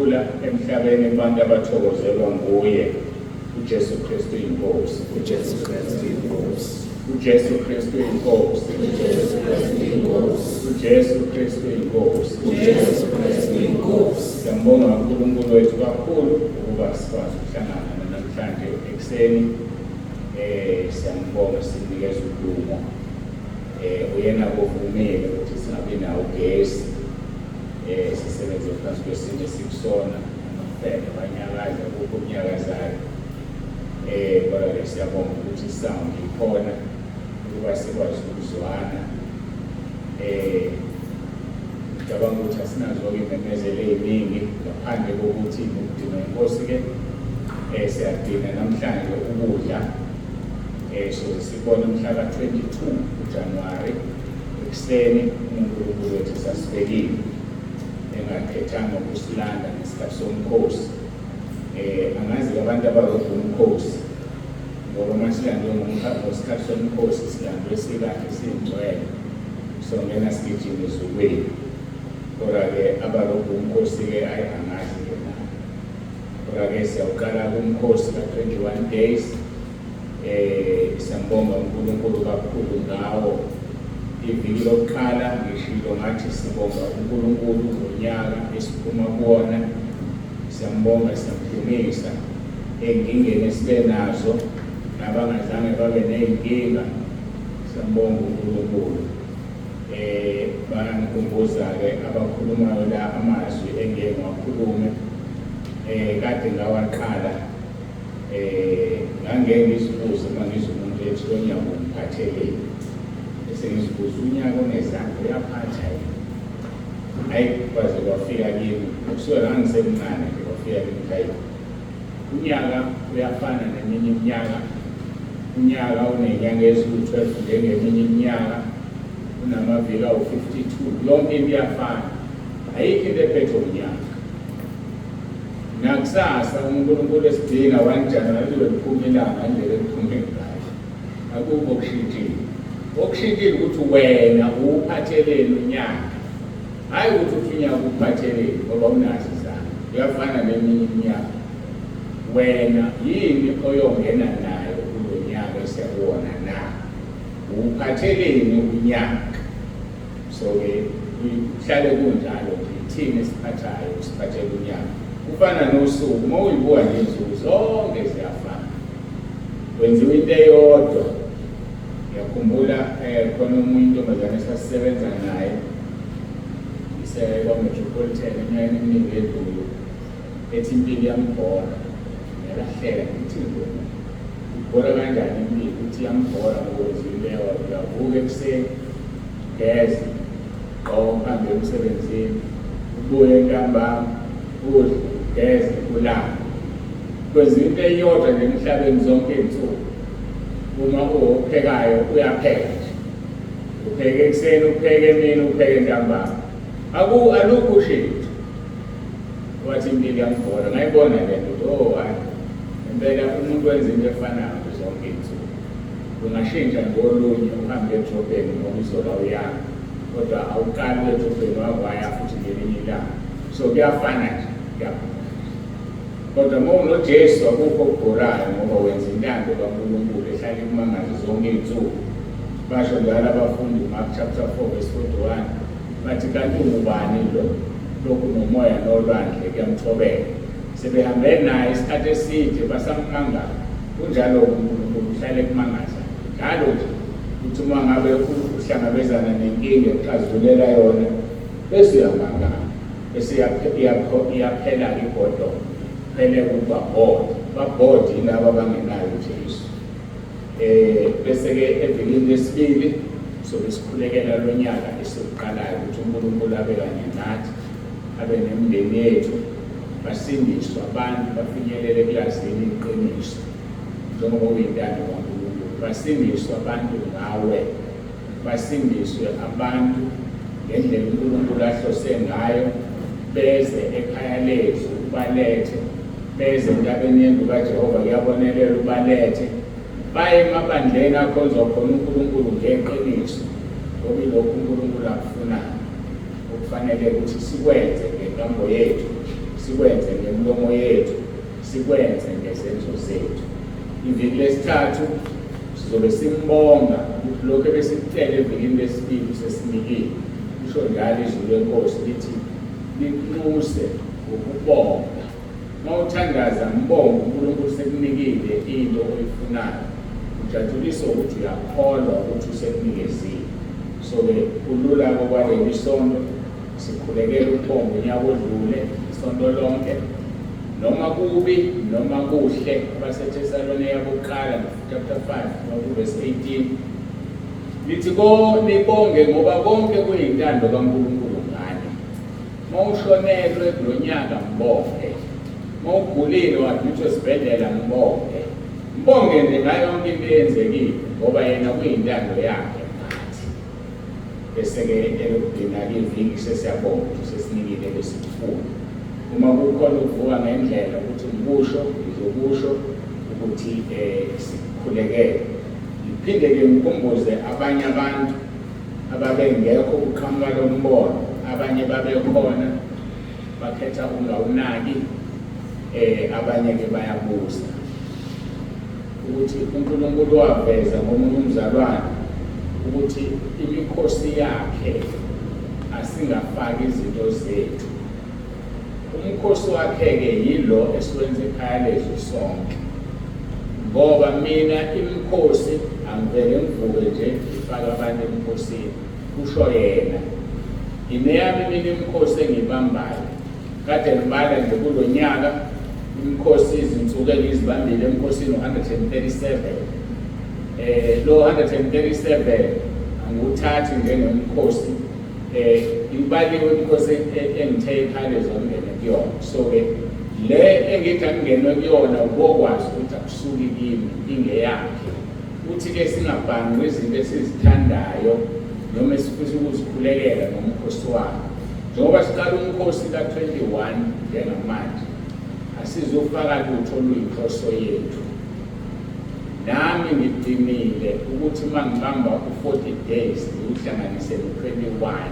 sidlula emhlabeni kubantu abathokozelwa nguye uJesu Kristu inkosi. uJesu Kristu inkosi. uJesu Kristu inkosi. uJesu Kristu inkosi. uJesu Kristu inkosi. uJesu Kristu inkosi. Siyambonga uNkulunkulu wethu kakhulu ukuba sikwazi ukuhlangana namhlanje ekuseni. Siyambonga sinikeza ukhulumo. Uyena ovumile ukuthi singabi nawo ugesi. Sisebenze phansi kwesimo esikusona amafele abanyakaza kukho ukunyakazayo. Kodwa siyabonga ukuthi isound ikhona ukuba sikwazi ukuzwana. Ngicabanga ukuthi asinazo-ke imemezelo ey'ningi ngaphandle kokuthi ukudinga inkosi-ke siyadinga namhlanje ukudla. Soze sibone mhla ka-22 Januwari ekuseni uNkulunkulu wethu sasibekile engakhethanga ukusilanda ngesikhathi somkhosi. Angazi abantu abalokhu umkhosi ngoba masilandwe ngesikhathi somkhosi silandwe sikahle siyingcwele songena sigijima ezulwini. Kodwa-ke abalokhu umkhosi-ke angazi-ke nayo. Kodwa-ke siyawuqala kumkhosi ka-21 days. Siyambonga uNkulunkulu kakhulu ngawo. Iviki lokuqala ngishilo ngathi sibonga uNkulunkulu ngonyaka esiphuma kuwona. Siyambonga, siyamdumisa ey'nkingeni esibe nazo nabangazange babe ney'nkinga. Siyambonga uNkulunkulu. Bayangikhumbuza-ke abakhulumayo la amazwi engeke ngiwakhulume kade ngawaqala. Ngangeke ngizibuze uma ngizwa umuntu ethi lo nyaka ungiphatheleni. Bese ngizibuza unyaka onezandla uyaphatha yini? Hhayi kwaze kwafika kimi kusukela ngangisemncane nje kwafika kimi hayi unyaka uyafana neminye iminyaka. Unyaka uney'nyanga eziwu-12 njengeminye iminyaka, unamaviki awu-52, yonke into iyafana. Ayikho into ephethe unyaka. Nakusasa uNkulunkulu esidinga 1 Januwari liphuma ilanga ngendlela eliphume ngayo. Akukho okushintshile. Okushintshile ukuthi wena uwuphatheleni unyaka. Hhayi ukuthi uthi unyaka uphatheleni ngoba unazo izandla. Uyafana neminye iminyaka. Wena yini oyongena nayo kulo nyaka esiyawona na? Uwuphatheleni unyaka? So-ke kuhlale kunjalo nje ithini esiphathayo usiphathele unyaka. Kufana nosuku, uma uyibuka ngensuku zonke ziyafana. Kwenziwa into eyodwa. Ngiyakhumbula khona omunye intombazane esasisebenza naye kwa-Metropolitan eminyakeni eminingi edlule ethi impilo iyambhora. Ngiyalahleka ngithi ibhora kanjani impilo? Ukuthi iyambhora ngokwenziwa into eyodwa. Uyavuka ekuseni, ugeze, ugqoke uhambe emsebenzini, ubuye ntambama, udle, ugeze, ulale. Kwenziwa into eyodwa nje emhlabeni zonke iy'nsuku. Uma uphekayo uyapheka nje. Upheke ekuseni, upheke emini, upheke ntambama. Alukho ushintsho. Wathi impilo iyambhora. Ngayibona le nto hayi impela umuntu wenza into efanayo zonke iy'nsuku. Ungashintsha ngolunye uhambe edrobheni ngoba uzoba uyanga. Kodwa awuqali edrobheni wawaya futhi ngelinye ilanga. So kuyafana nje, kuyafana. Kodwa uma unoJesu akukho okubhorayo ngoba wenza intando kaNkulunkulu ehlala ikumangaza zonke iy'nsuku. Basho njalo abafundi Mark chapter 4 verse 41 bathi kanti ungubani lo? Lokhu nomoya nolwandle kuyamthobela. Sebehambe naye isikhathi eside basamkhangala. Kunjalo uNkulunkulu uhlala ekumangaza. Njalo nje uthi uma ngabe uhlangabezana nenkinga exazulela yona bese uyamangala. Bese iyaphela-ke ibhodongo. Phele kubabhodi. Babhodi yilabo abangenayo uJesu. Bese-ke evikini lesibili sobe sikhulekela lo nyaka esiwuqalayo ukuthi uNkulunkulu abe kanye nathi, abe nemindeni yethu, basindiswe abantu bafinyelele ekulazini iqiniso njengoba uyintando kaNkulunkulu. Basindiswe abantu ngawe, basindiswe abantu ngendlela uNkulunkulu ahlose ngayo, beze ekhaya lethu ubalethe, beze entabeni yendlu kaJehova kuyabonelela ubalethe, baye emabandleni akhonzwa khona uNkulunkulu ngeqiniso ngoba ilokhu uNkulunkulu akufunayo. Okufanele ukuthi sikwenze ngenkambo yethu sikwenze ngemilomo yethu, sikwenze ngezenzo zethu. Iviki lesithathu sizobe simbonga ukuthi lokho ebesikutshele evikini lesibili sesinikile. Kusho njalo izwi lenkosi lithi linxuse ukubonga. Uma uthandaza mbonga uNkulunkulu sekunikile into oyifunayo, ujatshulisa ukuthi uyakholwa ukuthi usekunikezile. So-ke kulula kwaleli sonto sikhulekela ukubonga unyaka odlule isonto lonke, noma kubi noma kuhle. AbaseThesalonika bokuqala chapter 5 verse 18 lithi nibonge ngoba konke kuyintando kaNkulunkulu ngani. Uma ushonelwe kulo nyaka mbonge, uma ugulile wadlulishwa esibhedlela mbonge. Mbonge nje ngayo yonke into eyenzekile ngoba yena kuyintando yakhe ngathi. Bese-ke elokugcina-ke iviki sesiyabonga ukuthi sesinikile lesikufuna. Uma kukhona ukuvuka ngendlela ukuthi ngikusho ngizokusho ukuthi sikhulekele. Ngiphinde-ke ngikhumbuze abanye abantu ababengekho kuqhamuka lo mbono, abanye babekhona bakhetha ungawunaki, abanye-ke bayabuza ukuthi uNkulunkulu waveza ngomunye umzalwane ukuthi imikhosi yakhe asingafaki izinto zethu. Umkhosi wakhe-ke yilo esiwenza ekhaya lethu sonke. Ngoba mina imikhosi angivele ngivuke nje ngifake abantu emkhosini, kusho yena. Ineyami mina imikhosi engiyibambayo. Kade ngibala nje kulo nyaka imikhosi izinsuku engizibambile emkhosini 137. Lo 137 anguthathi njengemkhosi. Ibaliwe imikhosi engithe ikhale zongene kuyona. So-ke le engithi angingenwe kuyona ubokwazi ukuthi akusuki kimi ingeyakhe. Uthi-ke singabhangi izinto esizithandayo noma esifisa ukuzikhulekela ngomkhosi wami. Njengoba siqala umkhosi ka-21 njengamanje, asizofaka lutho oluyinhloso yethu. Nami ngidinile ukuthi uma ngibamba u-40 days ngiwuhlanganise no-21.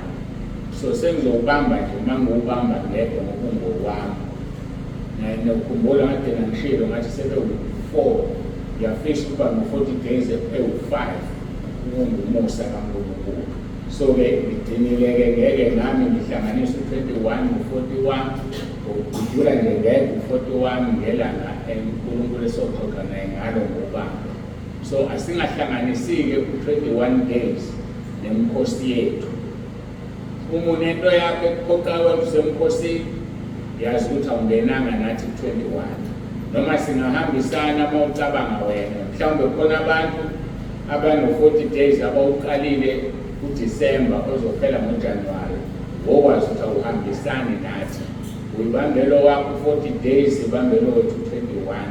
So sengizowubamba nje uma ngiwubamba ngedwa ngokungowami. Nokukhumbula kade ngishilo ngathi sebe-4 ngiyafisa ukuba no-40 days ewu-5 ungumusa kaNkulunkulu. So-ke ngidinile-ke ngeke nami ngihlanganise u-21 no-41, ukudlula nje ngeke u-41 ngelanga uNkulunkulu esoxoxa naye ngalo ngokubamba. So asingahlanganisi-ke u-21 days nemikhosi yethu. Uma unento yakho ekuphoqayo kusemkhosini, yazi ukuthi awungenanga nathi 21. Noma singahambisana uma ucabanga wena. Mhlawumbe khona abantu abano-40 days abawuqalile uDisemba ozophela ngoJanuwari, wokwazi ukuthi awuhambisani nathi. Uyibambelo wakho 40 days, ibambelo wethu 21.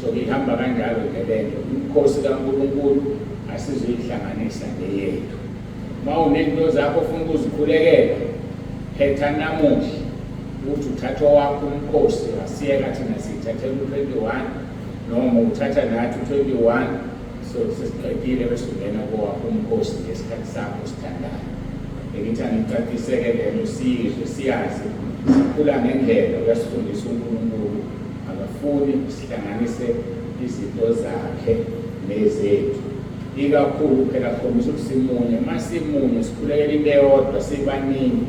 So ihamba kanjalo ngelento. Imikhosi kaNkulunkulu asizuyihlanganisa neyethu. Uma unento zakho ufuna ukuzikhulekela, khetha namuhla ukuthi uthatha wakho umkhosi, asiyeka thina siyithathela u-21 noma uthatha nathi u-21. So sesiqedile bese ungena kowakho umkhosi ngesikhathi sakho sithandayo. Ngithi angicacise-ke lelo sizwe siyazi sikhula ngendlela uyasifundisa uNkulunkulu, akafuni sihlanganise izinto zakhe nezethu. Ikakhulu phela khombisa ukuthi simunye. Uma simunye sikhulekela into eyodwa sibaningi,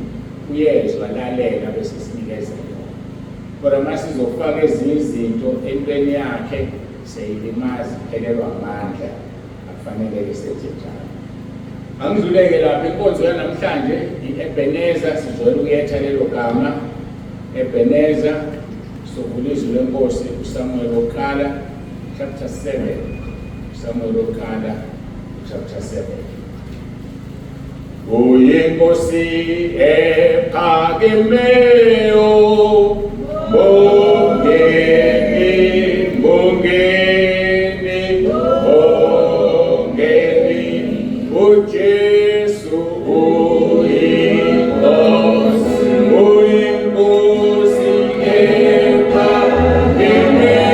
uyezwa lalela bese sinikeza yona. Kodwa uma sizofaka ezinye izinto entweni yakhe seyilimazi, iphelelwa amandla, akufanele-ke senze njalo. Angidluleke lapha inkonzo yanamhlanje i-Ebenezer. Sizwele ukuyetha lelo gama Ebenezer. Sovula izwi lenkosi uSamuel wokuqala chapter 7. Samuel wokuqala chapter 7. Uyinkosi ephakemeyo, bongeni, bongeni, bongeni, uJesu uyinkosi, uyinkosi ephakemeyo.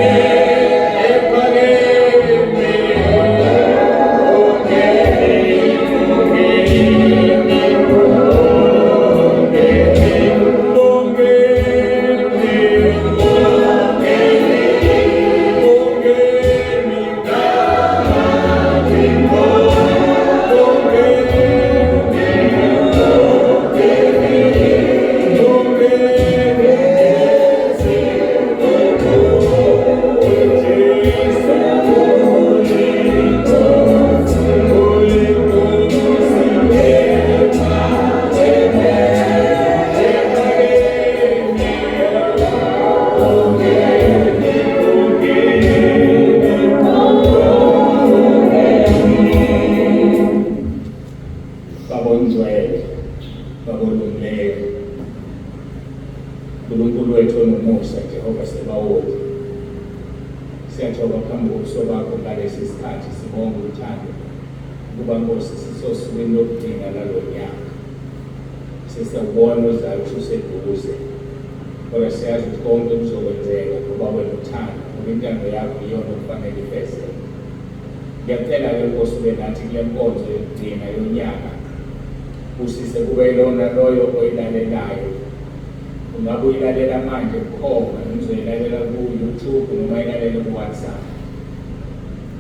Jehova sebawoti. Siyathoba phambi kobuso bakho ngalesi sikhathi sibonga uthando ukuba Nkosi sisosukwini lokugcina lalo nyaka. Sisabona uzayo ususeduze. Kodwa siyazi ukuthi konke kuzokwenzeka ngoba wena uthando ngoba intando yakho iyona okufanele ifezeke. Ngiyacela-ke Nkosi ube nathi kule nkonzo yokugcina yonyaka. Usise kube yilona loyo oyilalelayo. Ungabe uyilalela manje bukhoma noma uzoyilalela ku-YouTube noma uyilalela ku-WhatsApp.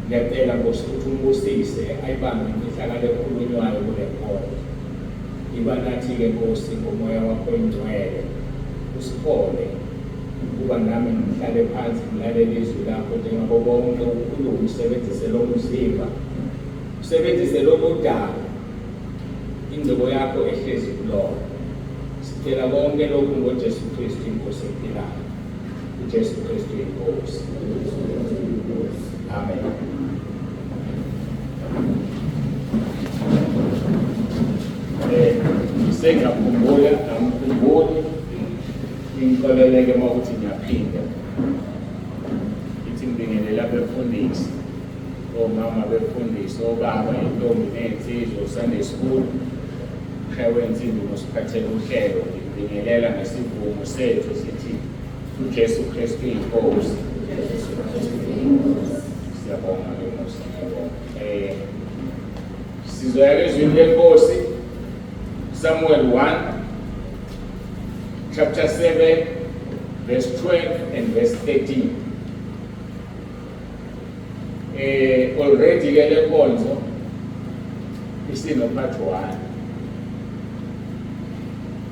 Ngiyacela Nkosi ukuthi umbusise ayibambe imfihlakalo ekhulunywayo kule nkonzo. Iba nathi-ke Nkosi ngomoya wakho oyingcwele usiphole ukuba nami ngihlale phansi ngilalele izwi lakho njengabo bonke ukhulume usebenzise lo mzimba, usebenzise lo mudala, ingcebo yakho ehlezi kulona. Sicela konke lokhu ngoJesu Kristu inkosi emphilayo. uJesu Kristu inkosi. Amen. Sengiyakhumbula angikhumbuli inkoleleke uma ukuthi ngiyaphinda ithi ngibingelela abefundisi, omama befundisi, obaba, intombi ney'nsizwa, Sunday school, wensimbi nosiphathele uhlelo. Ngibingelela ngesivumo sethu sithi uJesu Kristu inkosi. Siyabonga ke Nkosi, siyabonga. Sizoya ezwini lenkosi Samuel 1, chapter 7, verse 12 and verse 13. Already ke le nkonzo isino part 1.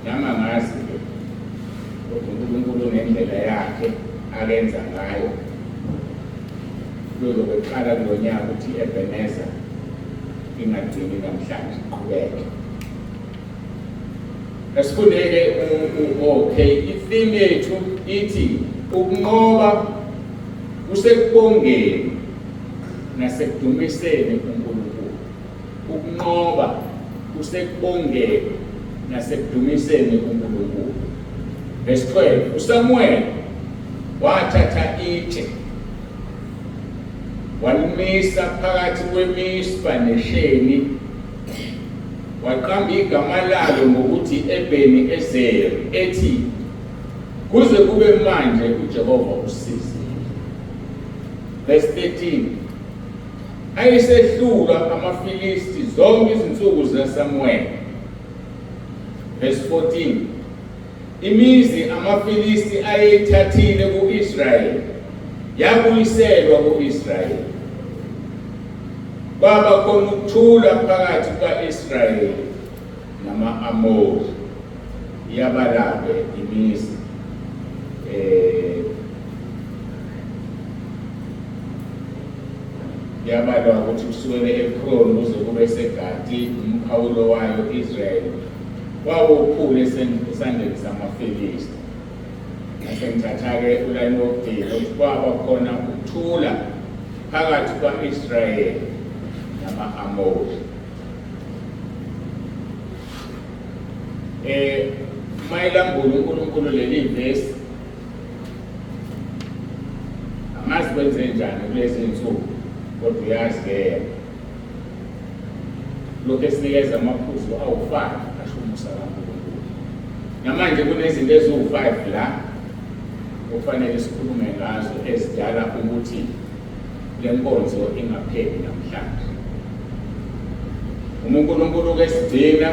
Nama ngazi-ke uNkulunkulu ngendlela yakhe alenza ngayo. Kuzobeqala kulo nyaka ukuthi Ebeneza ingagcini namhlanje iqhubeke. Asifundeke okay, itheme yethu ithi ukunqoba kusekubongeni nasekudumiseni uNkulunkulu. Ukunqoba kusekubongeni nasekudumiseni uNkulunkulu. Verse 12, uSamuel wathatha itshe walimisa phakathi kweMizpa neSheni, waqamba igama lalo ngokuthi Ebeni Ezeri, ethi kuze kube manje uJehova usizile. Verse 13, ayisehlula amaFilisti zonke izinsuku zikaSamuel. Verse 14, imizi amaFilisti ayeyithathile ku-Israyeli yabuyiselwa ku-Israyeli. Kwaba khona ukuthula phakathi kwa-Israyeli nama-Amori. Yabalabe imizi yabalwa ukuthi kusukele eKhroni kuze kube seGati, umkhawulo wayo Israyeli wawukhulu esandleni samaFilisti. Nasengithatha-ke ulayini wokugcina ukuthi kwaba khona ukuthula phakathi kwa-Israyeli nama-Amori. Mayelambula uNkulunkulu leli vesi, amazi kwenze njani kulezi nsuku, kodwa uyazi-ke lokhu esinikeza amaphuzu awu-5 asho umusa kaNkulunkulu. Namanje kunezinto eziwu-5 la okufanele sikhulume ngazo ezidala ukuthi le nkonzo ingapheli namhlanje. uNkulunkulu-ke esigcina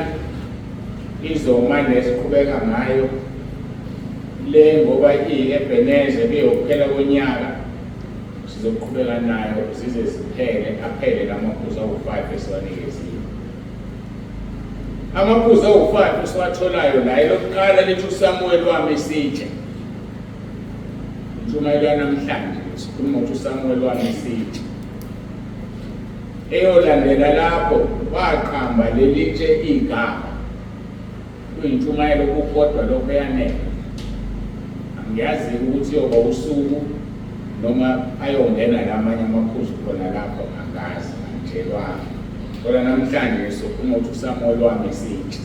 izomane siqhubeka ngayo le ngoba i-Ebeneza beyokuphela konyaka, sizoqhubeka nayo size siphele, aphele lamaphuzu awu-5 esiwanikezile. Amaphuzu awu-5 esiwatholayo la elokuqala lithi uSamuel wami isitshe. Intshumayelo namhlanje sikhuluma ukuthi uSamuel wami isitshe. Eyolandela lapho waqamba lelitshe igama. Kuyintshumayelo kukodwa lokho yanele. Angiyazi ukuthi yoba usuku noma ayongena lamanye amaphuzu khona lapho, angazi ngitshelwanga. Kodwa namhlanje sokhuluma ukuthi uSamuel wami isitshe.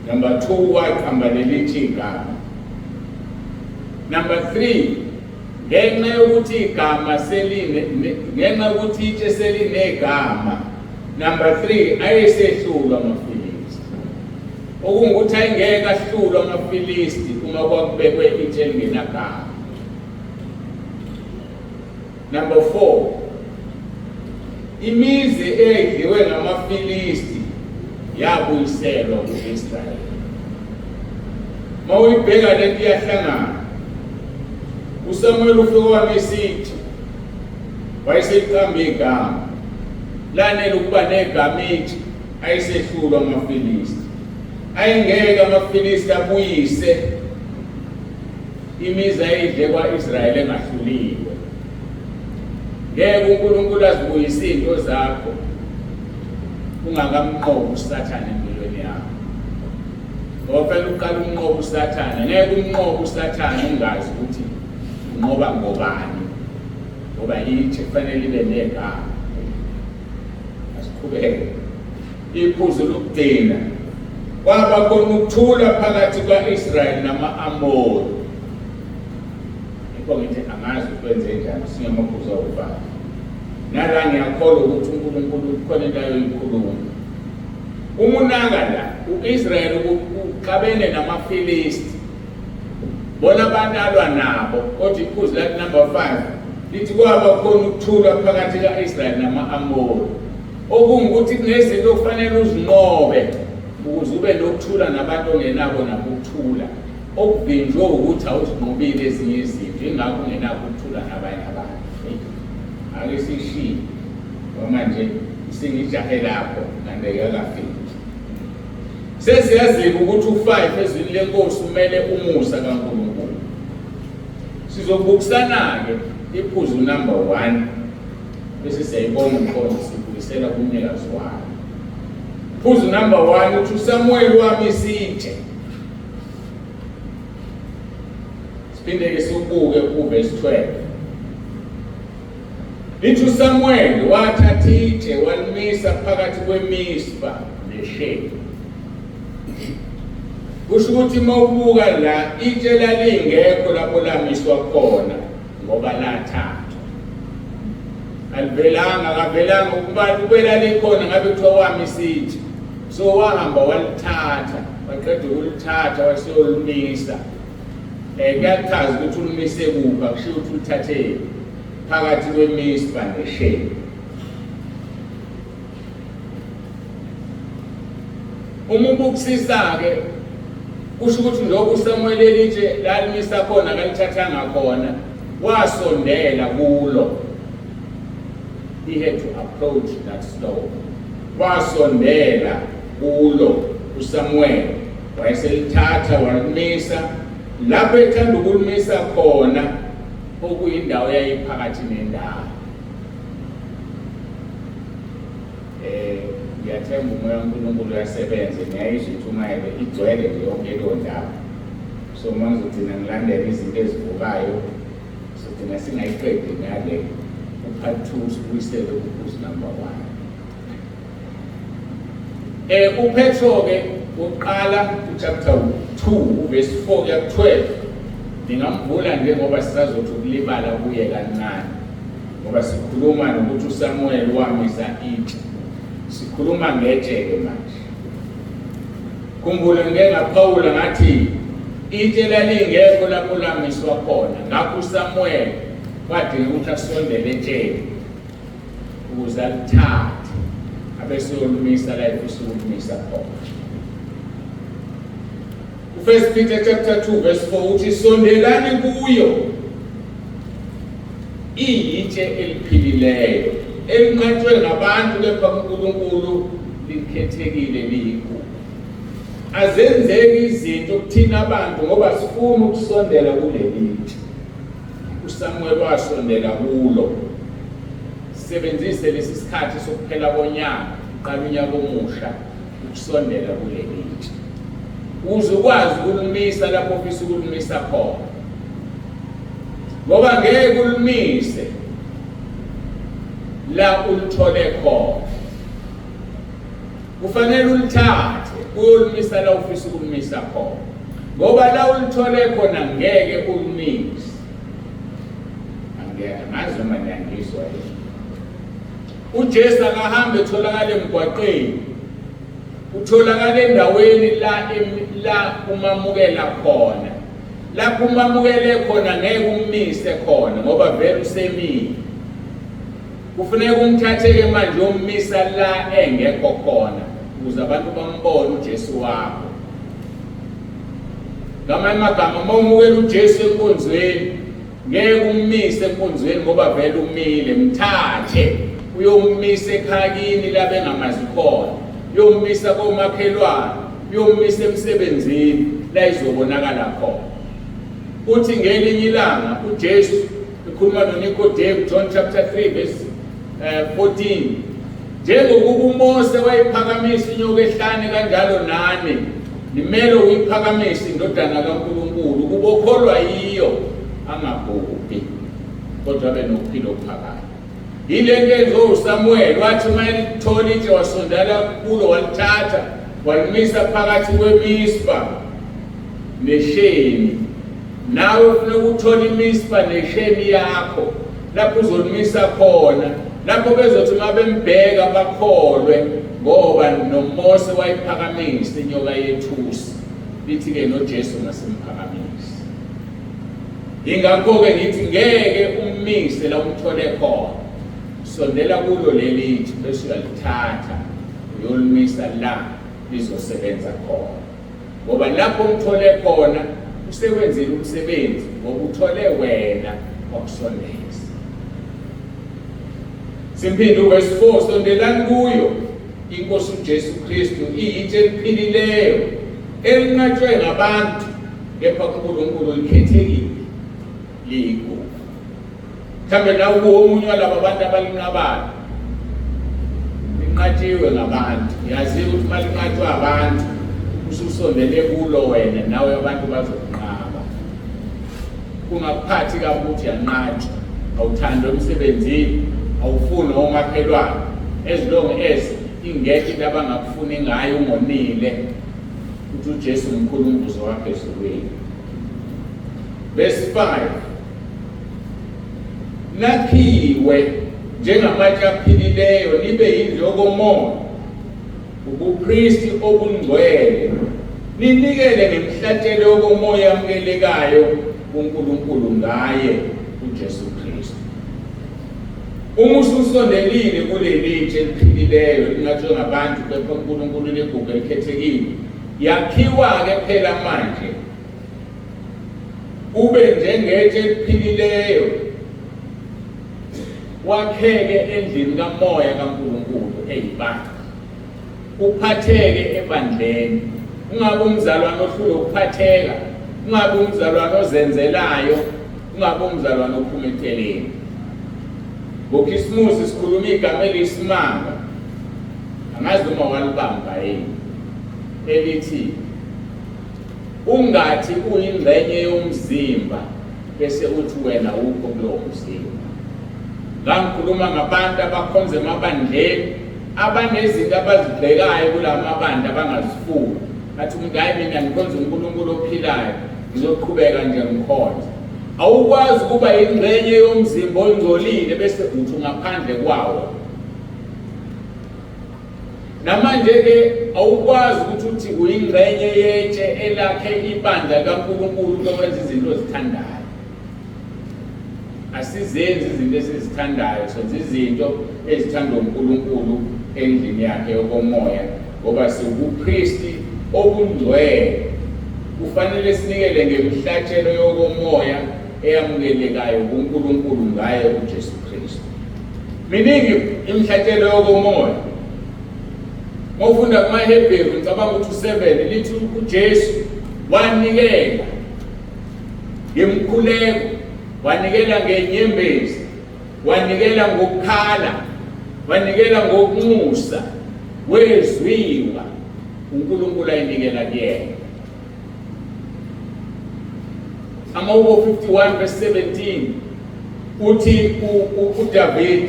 Number 2, waqamba lelitshe igama. Number 3, ngenxa yokuthi igama ngenxa yokuthi itshe selinegama. Number 3, ayesehlulwa amaFilisti. Okungukuthi ayengeke ahlulwa amaFilisti uma kwakubekwe itshe elingenagama. Number 4, imizi eyidliwe ngamaFilisti yabuyiselwa ku-Israyeli. Mawuyibheka lento iyahlangana. uSamuel ufike wamesithi wayeseliqambe igama lanele ukuba negama ithi ayisehlulwa amaFilisti. Ayengeke amaFilisti abuyise imizi ayidle kwa-Israyeli engahluliwe. Ngeke uNkulunkulu azibuyise into zakho ungakamnqobi uSathane empilweni yakho. Ngoba phela uqala umnqoba uSathane, ngeke umnqobe uSathane ungazi ukuthi unqoba ngobani. Ngoba itshe kufanele ibe negama. Asiqhubeke. Iphuzu lokugcina, kwaba khona ukuthula phakathi kwa-Israyeli nama-Amori. Yikho ngithi angazi ukwenze njani, singamaphuzu awufana. Nala ngiyakholwa ukuthi uNkulunkulu ukhona into ayoyikhuluma. Umunaka la, u-Israyeli uxabene namaFilisti. Bona abantu alwa nabo, kodwa iphuzu lathi number 5, lithi kwaba khona ukuthula phakathi ka-Israyeli nama-Amori. Okungukuthi kunezinto okufanele uzinqobe ukuze ube nokuthula nabantu ongenabo nabo ukuthula. Okuvinjwe ukuthi awuzinqobile ezinye izinto, ingakho ungenako ukuthula nabanye abantu. Ake sishiye noma nje singijahe lapho ngandeke akafiki. Sesiyaziba ukuthi u5 ezwini lenkosi umele umusa kaNkulunkulu. Sizobukisana-ke iphuzu number 1 bese siyayibona umqondo sibuyisela kumnikazi wayo. Phuzu number 1 uthi uSamuel wamisitshe. Siphinde-ke sibuke kuverse 12. Lithi uSamuel wathatha itshe walimisa phakathi kweMizpa neShekhi. Kusho ukuthi mawubuka la itshe lalingekho lapho lamiswa khona ngoba lathathwa. Akavelanga ukuba ubela likhona ngabe kuthiwa wamisitshe. So wahamba walithatha, waqeda ukulithatha waseyolimisa. Kuyachaza ukuthi ulimise kuphi, akushiwo ukuthi ulithathe phakathi kweMizpa neShekhi. Uma ubukisisa-ke kusho ukuthi njengoba uSamuel elitshe lalimisa khona akalithathanga khona, wasondela kulo. He had to approach that stone. Wasondela kulo uSamuel wayeselithatha walimisa lapho ethanda ukulimisa khona, okuyindawo yayiphakathi nendawo. Ngiyathemba umoya kaNkulunkulu uyasebenza, ngiyayizwa ukuthi umayebe igcwele nje yonke leyo ndawo. So manje uthina ngilandela izinto ezivukayo, sothina singayiqedi ngale upart 2 sibuyisele kuphuzu number 1. UPetro-ke uqala chapter 2 verse 4 kuya 12. Ningamvula nje ngoba sisazothi ukulibala kuye kancane. Ngoba sikhuluma nokuthi uSamuel wamisa itshe. Sikhuluma ngetshe-ke manje. Khumbula ngeke ngaphawula ngathi itshe lalingekho lapho lamiswa khona. Ngakho uSamuel wadinga ukuthi asondele etsheni ukuze alithathe abeseyolumisa la efisa ukulumisa khona. U1 Peter chapter 2 verse 4 uthi sondelani kuyo, iyitshe eliphilileyo elinqatshwe ngabantu kepha uNkulunkulu likhethekile liyikhulu. Azenzeki izinto kuthina abantu ngoba sifuna ukusondela kuleli itshe. uSamuel wasondela kulo. Sisebenzise lesi sikhathi sokuphela konyaka, uqala unyaka omusha ukusondela kuleli itshe. Uze ukwazi ukulumisa lapho ufisa ukulumisa khona. Ngoba ngeke ulumise la ulithole khona. Kufanele ulithathe uyolumisa la ufisa ukulumisa khona. ngoba la ulithole khona ngeke ulimise. Angeke ngazi noma niyangizwa yini. uJesu akahambe etholakala emgwaqeni, utholakala endaweni la umamukela khona. Lapho umamukele khona ngeke ummise khona ngoba vele usemile. Kufanele umthathe-ke manje uyommisa la engekho khona ukuze abantu bambone uJesu wakho. Ngamanye amagama uma umukela uJesu enkonzweni ngeke ummise enkonzweni ngoba vele umile. Mthathe uyommisa ekhakini la bengamazi khona, uyommisa komakhelwane, uyommisa emsebenzini la izobonakala khona. Uthi ngelinye ilanga uJesu ekhuluma noNikodemu, John chapter 3 verse 14, njengokuba uMose wayiphakamisa inyoka ehlane kanjalo nani nimele uyiphakamisa indodana kaNkulunkulu, kubokholwa yiyo angabhubhi kodwa abe nokuphila okuphakathi. Yile nto enzo uSamuel wathi uma elithola itshe wasondela kulo walithatha walimisa phakathi kweMispa neSheni. Nawe ufuna ukuthola iMispa neSheni yakho lapho uzolimisa khona, lapho bezothi uma bembheka bakholwe ngoba noMose wayiphakamisa inyoka yethusi. Lithi-ke noJesu ngasimphakamise. Ingakho-ke ngithi ngeke ummise la umthole khona, sondela kulo lelithi bese uyalithatha uyolimisa la lizosebenza khona, ngoba lapho umthole khona usewenzile umsebenzi ngoba uthole wena wakusondeza. Simphinde uverse 4, sondelani kuyo iNkosi uJesu Kristu iyitshe eliphilileyo elinqatshwe ngabantu kepha uNkulunkulu likhethekile liyigugu. Mhlawumbe nawe omunye walaba bantu abalinqabayo linqatshiwe ngabantu. Yazi ukuthi uma linqatshwe abantu ususondele kulo wena nawe abantu bazokunqaba. Kungakuphathi kabi ukuthi yanqatshwa, awuthanda emsebenzini, awufuni omakhelwane, as long as ingekho into abangakufuni ngayo ungonile ukuthi uJesu uNkulunkulu wakho ezulwini. Verse 5, nakhiwe njengamatshe aphilileyo nibe yindlu yokomoya, ubupristi obungcwele, ninikele nemihlatshelo yokomoya eyamukelekayo kuNkulunkulu ngaye uJesu Kristu. Uma ususondelile kuleli tshe eliphilileyo lingatshwe ngabantu kepha uNkulunkulu ligugu elikhethekile, yakhiwa-ke phela manje ube njengetshe eliphilileyo, wakheke endlini kamoya kaNkulunkulu eyibandla, uphatheke ebandleni. Ungabe umzalwane ohlule ukuphatheka, ungabe umzalwane ozenzelayo, ungabe umzalwane ophuma eceleni. NgoKhisimusi sikhuluma igama eliyisimanga, angazi noma walibamba yini, elithi ungathi uyingxenye yomzimba bese uthi wena ukho kulowo mzimba. Ngangikhuluma ngabantu abakhonza emabandleni abanezinto abazibhekayo kula mabandla abangazifuni. Athi umuntu hayi mina ngikhonza uNkulunkulu ophilayo ngizoqhubeka nje ngikhonza. Awukwazi ukuba ingxenye yomzimba ongcolile bese uthi ngaphandle kwawo. Namanje-ke awukwazi ukuthi uyingxenye yetshe elakhe ibandla kaNkulunkulu lokwenza izinto ozithandayo. Asizenzi izinto esizithandayo, senza izinto ezithandwa uNkulunkulu endlini yakhe yokomoya ngoba siwubupristi obungcwele. Kufanele sinikele ngemihlatshelo yokomoya eyamukelekayo kuNkulunkulu ngaye uJesu Kristu. Miningi imihlatshelo yokomoya. Mawufunda kumaHebheru ngicabanga ukuthi 7 lithi uJesu wanikela ngemkhuleko, wanikela ngenyembezi, wanikela ngokukhala, wanikela ngokunxusa, wezwiwa uNkulunkulu ayinikela kuyena. Ama-Ubo 51 verse 17 uthi uDavid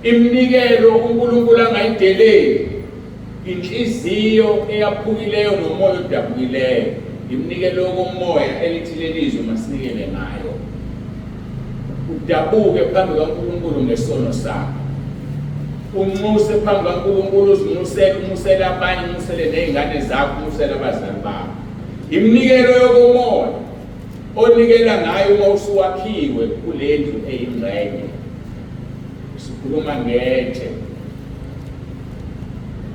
iminikelo uNkulunkulu angayideleli, inhliziyo eyaphukileyo nomoya odabukileyo imnikelo yokomoya elithi lelizwe masinikele ngayo. Udabuke phambi kaNkulunkulu ngesono sakho. Unxuse phambi kaNkulunkulu, umusele abanye, umusele nezingane zakho, umusele abazali bakho. Imnikelo yokomoya onikela ngayo uma usuwakhiwe kule ndlu eyingxenye. Sikhuluma ngethe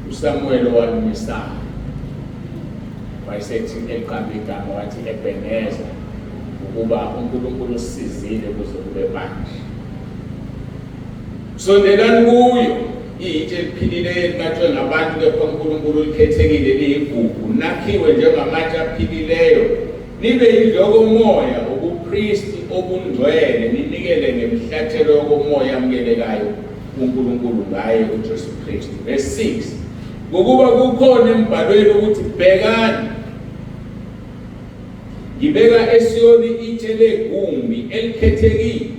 uSamuel walumisayo wayesethi eqamba igama wathi Ebeneza, ukuba uNkulunkulu usizile kuze kube manje. Sondelani kuyo itshe eliphilileyo elinqatshwe ngabantu, kepha uNkulunkulu likhethekile liyigugu, nakhiwe njengamatshe aphilileyo, nibe yindlokomoya, ubupristi obungcwele, ninikele ngemihlatshelo yokomoya amukelekayo uNkulunkulu ngaye uJesu Kristu. Verse 6, ngokuba kukhona embhalweni ukuthi bhekani, ngibeka eSiyoni itshe legumbi elikhethekile,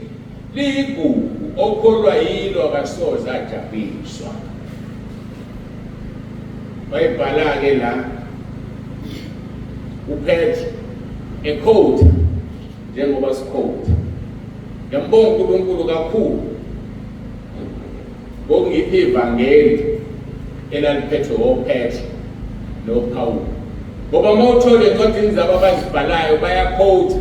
liyigugu, okholwa yilo akasoze ajabhiswa. Bayibhala-ke la uPetro ekhotha njengoba sikhotha. Ngiyambonga uNkulunkulu kakhulu ngokungipha ivangeli elaliphethwe oPetro noPawulu, ngoba uma uthole encwadini zabo abazibhalayo bayakhotha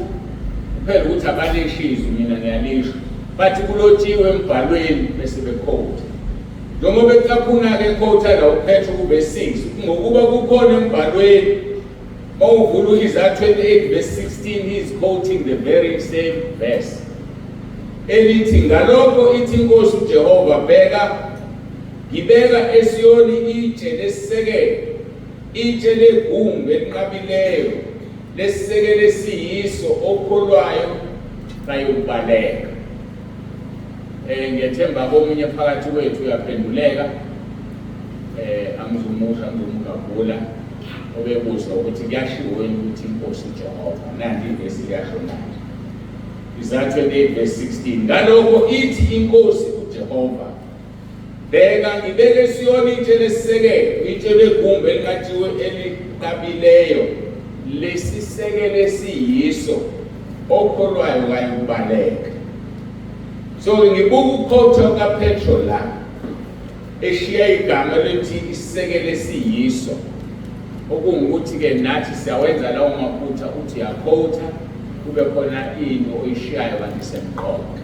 kuphela ukuthi abalishizwe, mina ngiyalisho, bathi kulotshiwe embhalweni bese bekhotha. Njengoba ecaphuna-ke ekhotha la uPetro ku-verse 6, ngokuba kukhona embhalweni. Uma uvula Isaiah 28 verse 16, he is quoting the very same verse elithi, ngalokho ithi inkosi uJehova, bheka, ngibeka eSiyoni itshe lesisekelo, itshe legumbi elinqabileyo, lesisekelo esiyiso, okholwayo bayobaleka. Ngiyethemba komunye phakathi kwethu uyaphenduleka, angizumusha ngizomgabula obebuza ukuthi kuyashiwo ukuthi inkosi uJehova, nanti ivesi liyasho manje. Isaiah 28 verse 16, ngalokho ithi inkosi uJehova, bheka, ngibeke eSiyoni itshe lesisekelo, itshe legumbi elinqabileyo, lesisekelo esiyiso, okholwayo kayubaleka. So ngibuka ukukhothwa kaPetro la eshiya igama lethi isisekelo esiyiso, okungukuthi-ke nathi siyawenza lawo maphutha, uthi uyakhotha kube khona into oyishiyayo kanti semqoka.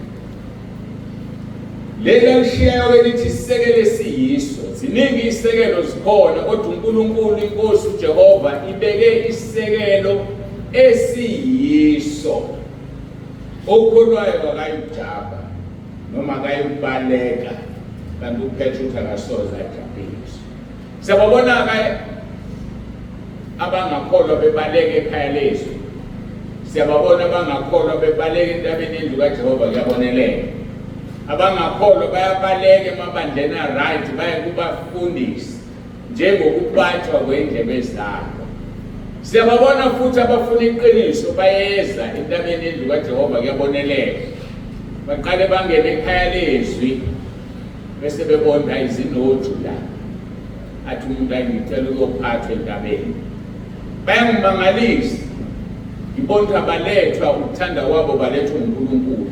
Lelo lishiyayo lithi isisekelo esiyiso, ziningi izisekelo zikhona, kodwa uNkulunkulu inkosi uJehova ibeke isisekelo esiyiso, okholwayo akayujaba noma akayubaleka, kanti uPetro uthi akasoze ajabhiswe. Siyababona-ke abangakholwa bebaleka ekhaya lezwi, siyababona abangakholwa bebaleka entabeni yendlu kaJehova, kuyaboneleka. Abangakholwa bayabaleka emabandleni right, baye kubafundisi njengokubatshwa kwendlebe zabo. Siyababona futhi abafuna iqiniso bayeza entabeni yendlu kaJehova, kuyaboneleka. Baqale bangene ekhaya lezwi bese bebonda izinoju la, athi umuntu ayingicela ukuyophathwa entabeni. Bayangimangalisa, ngibona balethwa, ukuthanda kwabo balethwa uNkulunkulu.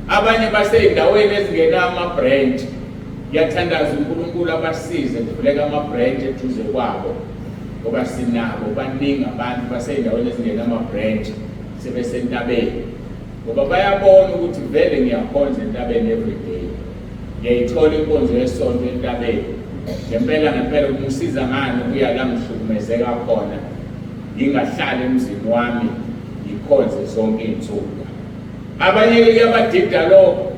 Abanye baseyindaweni ezingena ama-branch, ngiyathandaza uNkulunkulu abasize kuvuleka ama-branch eduze kwabo, ngoba sinabo baningi abantu baseyindaweni ezingena ama-branch sebesentabeni, ngoba bayabona ukuthi vele ngiyakhonza entabeni everyday, ngiyayithola inkonzo yesonto entabeni. Ngempela kungisiza ngani ukuya la ngihlukumezeka khona, ngingahlali emzini wami ngikhonze zonke iy'nsuku. Abanye-ke kuyabadida lokho,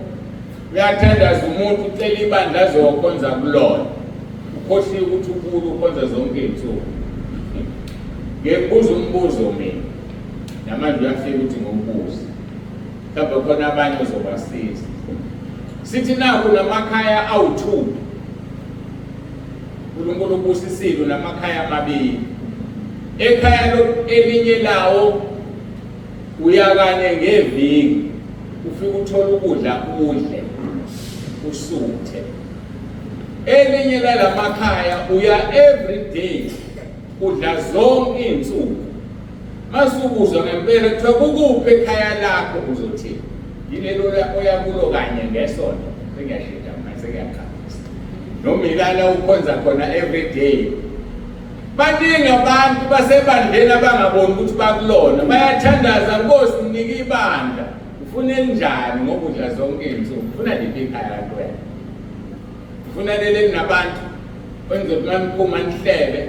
uyathandaza umuntu ucela ibandla azokhonza kulona, ukhohliwe ukuthi ukulu ukhonza zonke iy'nsuku. Ngikubuza umbuzo mina, namanje uyafika ukuthi ngombuze, mhlawumbe khona abanye ozobasiza. Sithi nakho namakhaya awu-2, uNkulunkulu ubusisile namakhaya amabili. Ekhaya elinye lawo uyakanye ngeviki, ufika uthola ukudla udle usuthe. Elinye lalamakhaya uya every day, udla zonke iy'nsuku masubuzwa ngempela kuthiwa kukuphi ekhaya lakho uzothini yilelo oyakulo kanye ngesonto sengiyashintsha manje sengiyakhamisa noma ilala ukhonza khona every day. Baningi abantu basebandleni abangaboni ukuthi bakulona bayathandaza Nkosi nginike ibandla ufuna enjani ngokudla zonke izinsuku ufuna liphi ikhaya lakho wena ufuna lele nabantu wenze umphuma nihlebe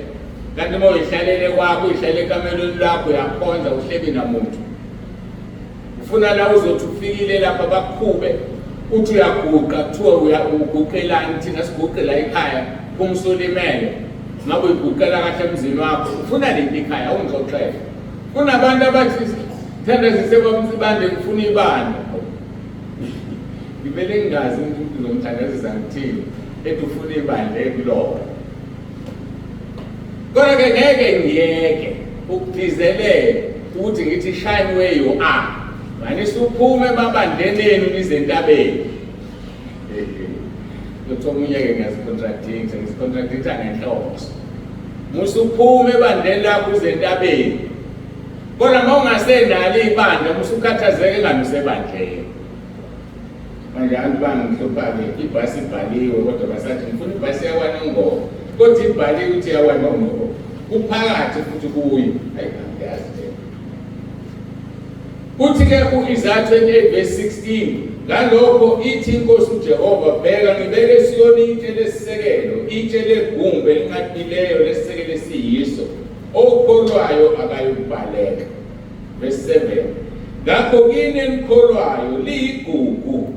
kanti uma uyihlalele kwakho uyihlale ekamelweni lakho uyakhonza uhlebi namuntu ufuna la uzothi ufikile lapha bakukhube uthi uyaguqa kuthiwa uguqelani thina siguqela ekhaya kumsulimele ngabe uguqela kahle emzini wakho ufuna liphi ikhaya ungixoxele kunabantu abathi thanda sisebamsibande ngifuna ibandla ngivele ngingazi ukuthi uzomthandazisa ngithini ethi ufuna ibandla ekulona kodwa-ke ngeke ngiyeke ukugcizelela ukuthi ngithi shine where you are manje suphume emabandleneni nize entabeni kuthiwa omunye-ke ngiyasicontractinga ngenhloso musuphume ebandleni lakho uze entabeni kodwa uma ungasenalo ibandla musukhathazeke engani usebandleni manje abantu bangihlupha-ke ibhasi ibhaliwe kodwa basathi ngifuna ibhasi yakwaNongoma kodwa ibhaliwe ukuthi yakwaNongoma kuphakathi futhi kuyo hayi angiyazi uthi-ke ku-Isaiah 28:16 ngalokho ithi inkosi uJehova bheka ngibeke eSiyoni itshe lesisekelo itshe legumbi elinqabileyo lesisekelo esiyiso okholwayo akayikubaleka. Verse 7 ngakho kini enikholwayo liyigugu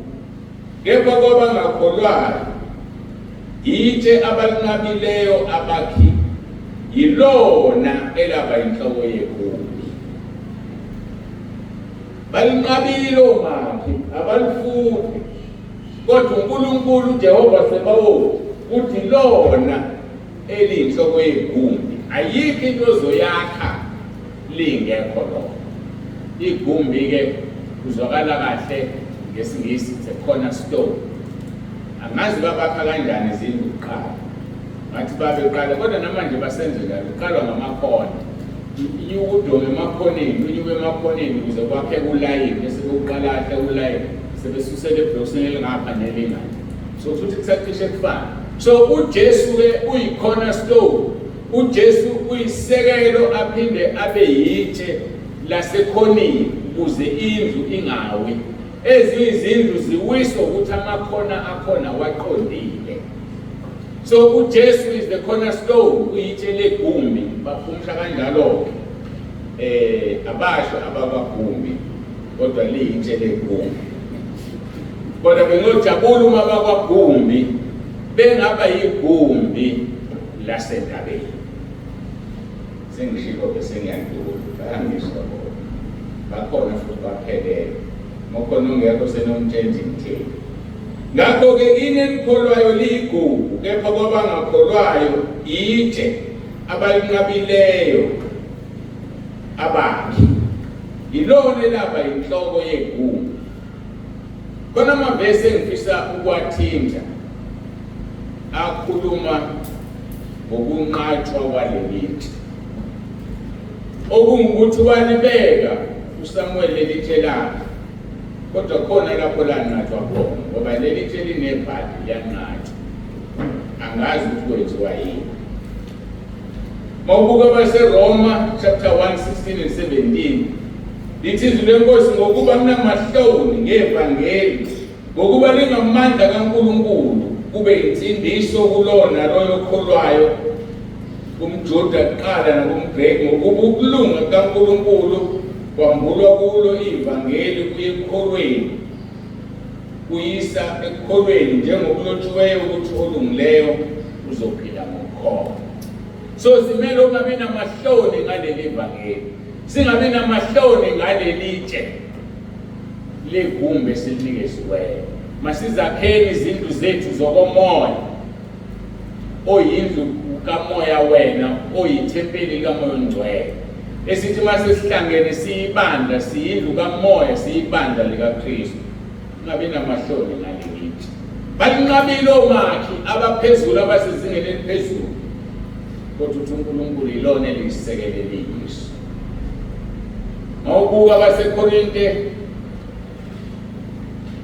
kepha kwabangakholwayo itshe abalinqabileyo abakhi yilona elaba inhloko yegumbi. Balinqabile omakhi abalifuni kodwa uNkulunkulu uJehova sebawo uthi lona eliyinhloko yegumbi ayikho into ozoyakha lingekho lona. Igumbi-ke kuzwakala kahle ngesingisi it's a cornerstone. Angazi babakha kanjani izindlu kuqala ngathi babeqala kodwa namanje basenze njalo kuqalwa ngamakhona udonga emakhoneni unyuke emakhoneni ukuze kwakhe ulayini bese kuqala kahle ulayini sebesusele ebhlokisini elingapha nelingana so futhi kusacishe kufana. So uJesu-ke uyi-cornerstone, uJesu uyisekelo aphinde abe yitshe lasekhoneni ukuze indlu ingawi. Ezinye izindlu ziwiswa ukuthi amakhona akhona waqondile. So uJesu is the cornerstone, uyitshe legumbi. Baphumsha kanjalo abasho ababagumbi kodwa liyitshe legumbi. Kodwa bengojabula uma bakwagumbi bengaba yigumbi lasentabeni. Sengishilo bese ngiyandula bayangishwa bakhona futhi baphelele ngokhona ungekho senomthenzi ngithini. Ngakho-ke kini enikholwayo liyigugu kepha kwabangakholwayo itshe abalinqabileyo abakhi yilona elaba inhloko yegumbi. Khona amavesi engifisa ukwathinta akhuluma ngokunqatshwa kwalelitshe okungukuthi walibeka uSamuel lelitshe lakhe kodwa khona lapho lanqathwa khona ngoba lelitshe linebhadi liyanqathwa angazi ukuthi kwenziwa yini. Mawubuka baseRoma chapter 1:16 and 17 lithi izwi lenkosi ngokuba mnamahloni ngevangeli ngokuba lingamandla kaNkulunkulu kube insindiso kulona loyo okholwayo umJuda kuqala nakumGreki ngokuba ukulunga kaNkulunkulu kwambulwa kulo ivangeli kuye ekukholweni kuyisa ekukholweni njengokulotshiweyo ukuthi olungileyo uzophila ngokukholwa. So simele ungabi namahloni ngaleli vangeli, singabi namahloni ngalelitshe legumbi esilinikezweyo. Masizakheni izindlu zethu zokomoya oyindlu kamoya wena oyithempeli kamoya ongcwele esithi masesihlangene siyibandla siyindlu kamoya siyibandla likaKristu. Ungabi namahloni ngalelitshe. Balinqabile omakhi abaphezulu abasezingeni eliphezulu kodwa uthi uNkulunkulu yilona elisisekele liyiso. Mawubuka abaseKorinte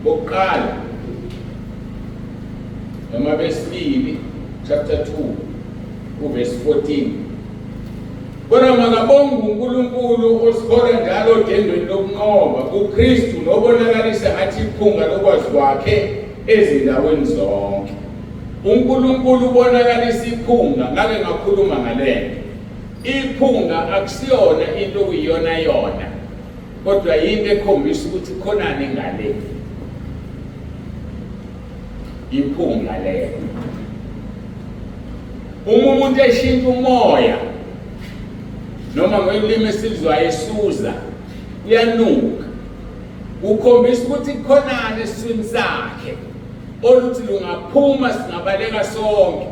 bokuqala noma besibili chapter 2 verse 14. Kodwa makabonge uNkulunkulu osikhola njalo odendweni lokunqoba kuKristu nobonakalisa ngathi iphunga lokwazi kwakhe ezindaweni zonke. uNkulunkulu ubonakalisa iphunga ngake ngakhuluma ngale. Iphunga akusiyona into okuyiyona yona, kodwa yinto ekhombisa ukuthi khonani ngale. Iphunga leyo. Uma umuntu eshintsha umoya noma ngolimi esilizwayo esuza uyanuka, ukhombisa ukuthi khonani esiswini sakhe oluthi lungaphuma singabaleka sonke,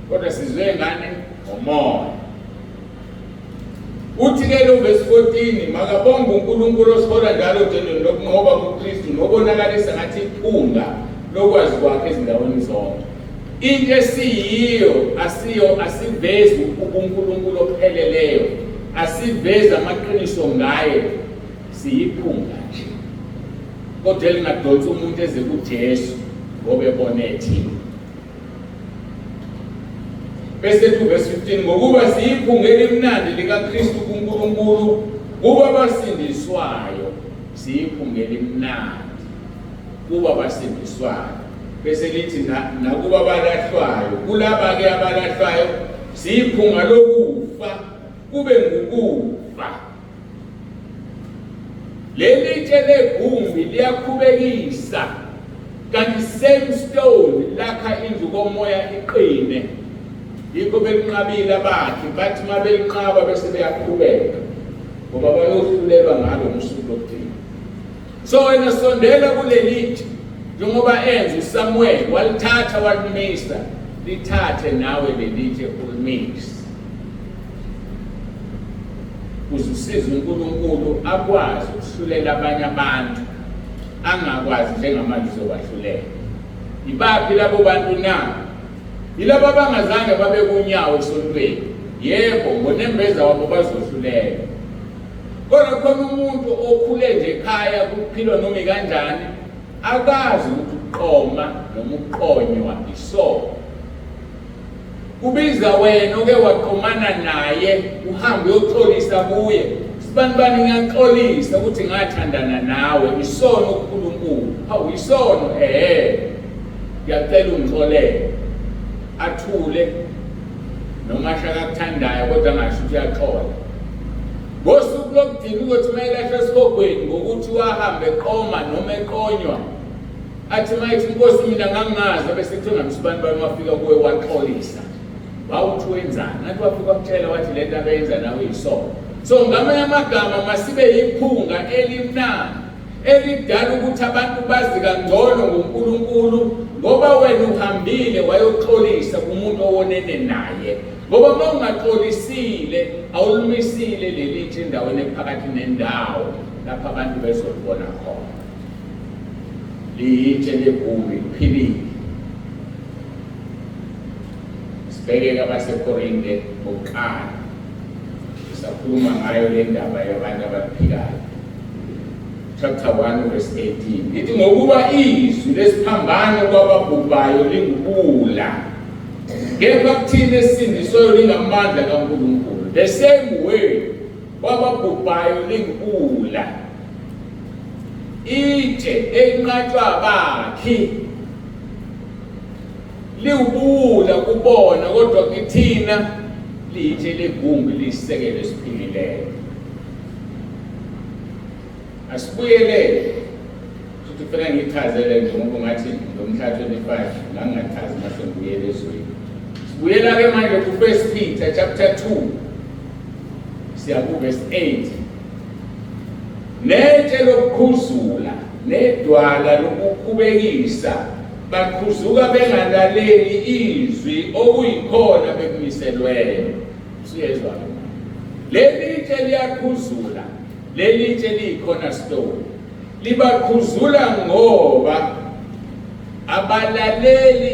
kodwa sizwe ngane ngomoya. Uthi-ke lo verse 14, makabonge uNkulunkulu osikhola njalo odendweni lokunqoba kuKristu nobonakalisa ngathi iphunga lokwazi kwakhe ezindaweni zonke. Into esiyiyo asivezi uNkulunkulu opheleleyo, asivezi amaqiniso ngaye, siyiphunga nje. Kodwa elingadonsa umuntu eze kuJesu ngoba ebone thina. Bese tu verse 15, ngokuba siyiphunga elimnandi likaKristu kuNkulunkulu kuba abasindiswayo, siyiphunga elimnandi kuba abasindiswayo. Bese lithi nakuba abalahlwayo, kulaba-ke abalahlwayo siyiphunga lokufa kube ngukufa. Leli tshe legumbi liyakhubekisa, kanti same stone lakha indlu komoya iqine. Yikho belinqabile abakhi bathi uma belinqaba bese beyaqhubeka ngoba bayohlulelwa ngalo ngosuku lokugcina. So wena sondela kulelithi njengoba enza uSamuel walithatha walimisa, lithathe nawe lelithi ulimisa. Uzusiza uNkulunkulu akwazi ukuhlulela abanye abantu angakwazi njengamanje uzobahlulela. Ibaphi labo bantu na? Yilabo abangazange babe kunyawo esontweni. Yebo, ngonembeza wabo bazohlulela. Kodwa khona umuntu okhule nje ekhaya kuphilwa noma kanjani akazi ukuthi uqoma noma uqonywa isono. Kubiza wena oke waqomana naye uhambe uyoxolisa kuye. Sibanibani ngiyaxolisa ukuthi ngathandana nawe, isono kuNkulunkulu. Hawu isono ngiyacela ungixolele. Athule noma akakuthandayo kodwa ngasho ukuthi uyaxola. Ngosuku lokugcina ukuthi mayelahla esikogweni ngokuthi wahambe eqoma noma eqonywa, athi mayithi Nkosi mina ngangingazi, bese kuthiwa ngamsibani bami wafika kuwe waxolisa. Wawuthi wenzani? Nathi wafika kutshela wathi le nto abenza nawe isono. So ngamanye amagama masibe yiphunga elimnandi elidala ukuthi abantu bazi kangcono ngoNkulunkulu, ngoba wena uhambile wayoxolisa kumuntu owonene naye. Ngoba uma ungaxolisile awulumisile lelithi endaweni ephakathi nendawo lapha abantu bezobona khona. Litshe legumbi liphilile. Sibheke abaseKorinte bokuqala, sisakhuluma ngayo le ndaba yabantu abaphilayo. Chapter 1 verse 18. Lithi ngokuba izwi lesiphambano kwababhubhayo lingubula, kepha kuthina esindiswayo lingamandla kaNkulunkulu. The same way kwababhubhayo lingubula, itshe enqatshwa abakhi liwubula kubona, kodwa kuthina litshe legumbi lisisekelo esiphilileyo. Asibuyelele futhi kufanele ngichazele njengoba ngathi ngomhla 25 ngangingachazi mase ngibuyele ezweni. Sibuyela ke manje ku 1 Peter chapter 2 siya ku verse 8. Netshe lokukhuzula nedwala lokukhubekisa baqhuzuka bengalaleli izwi okuyikhona bekumiselweyo. Siyezwa leli tshe liyakhuzula, leli tshe liyikhona stone libaqhuzula ngoba abalaleli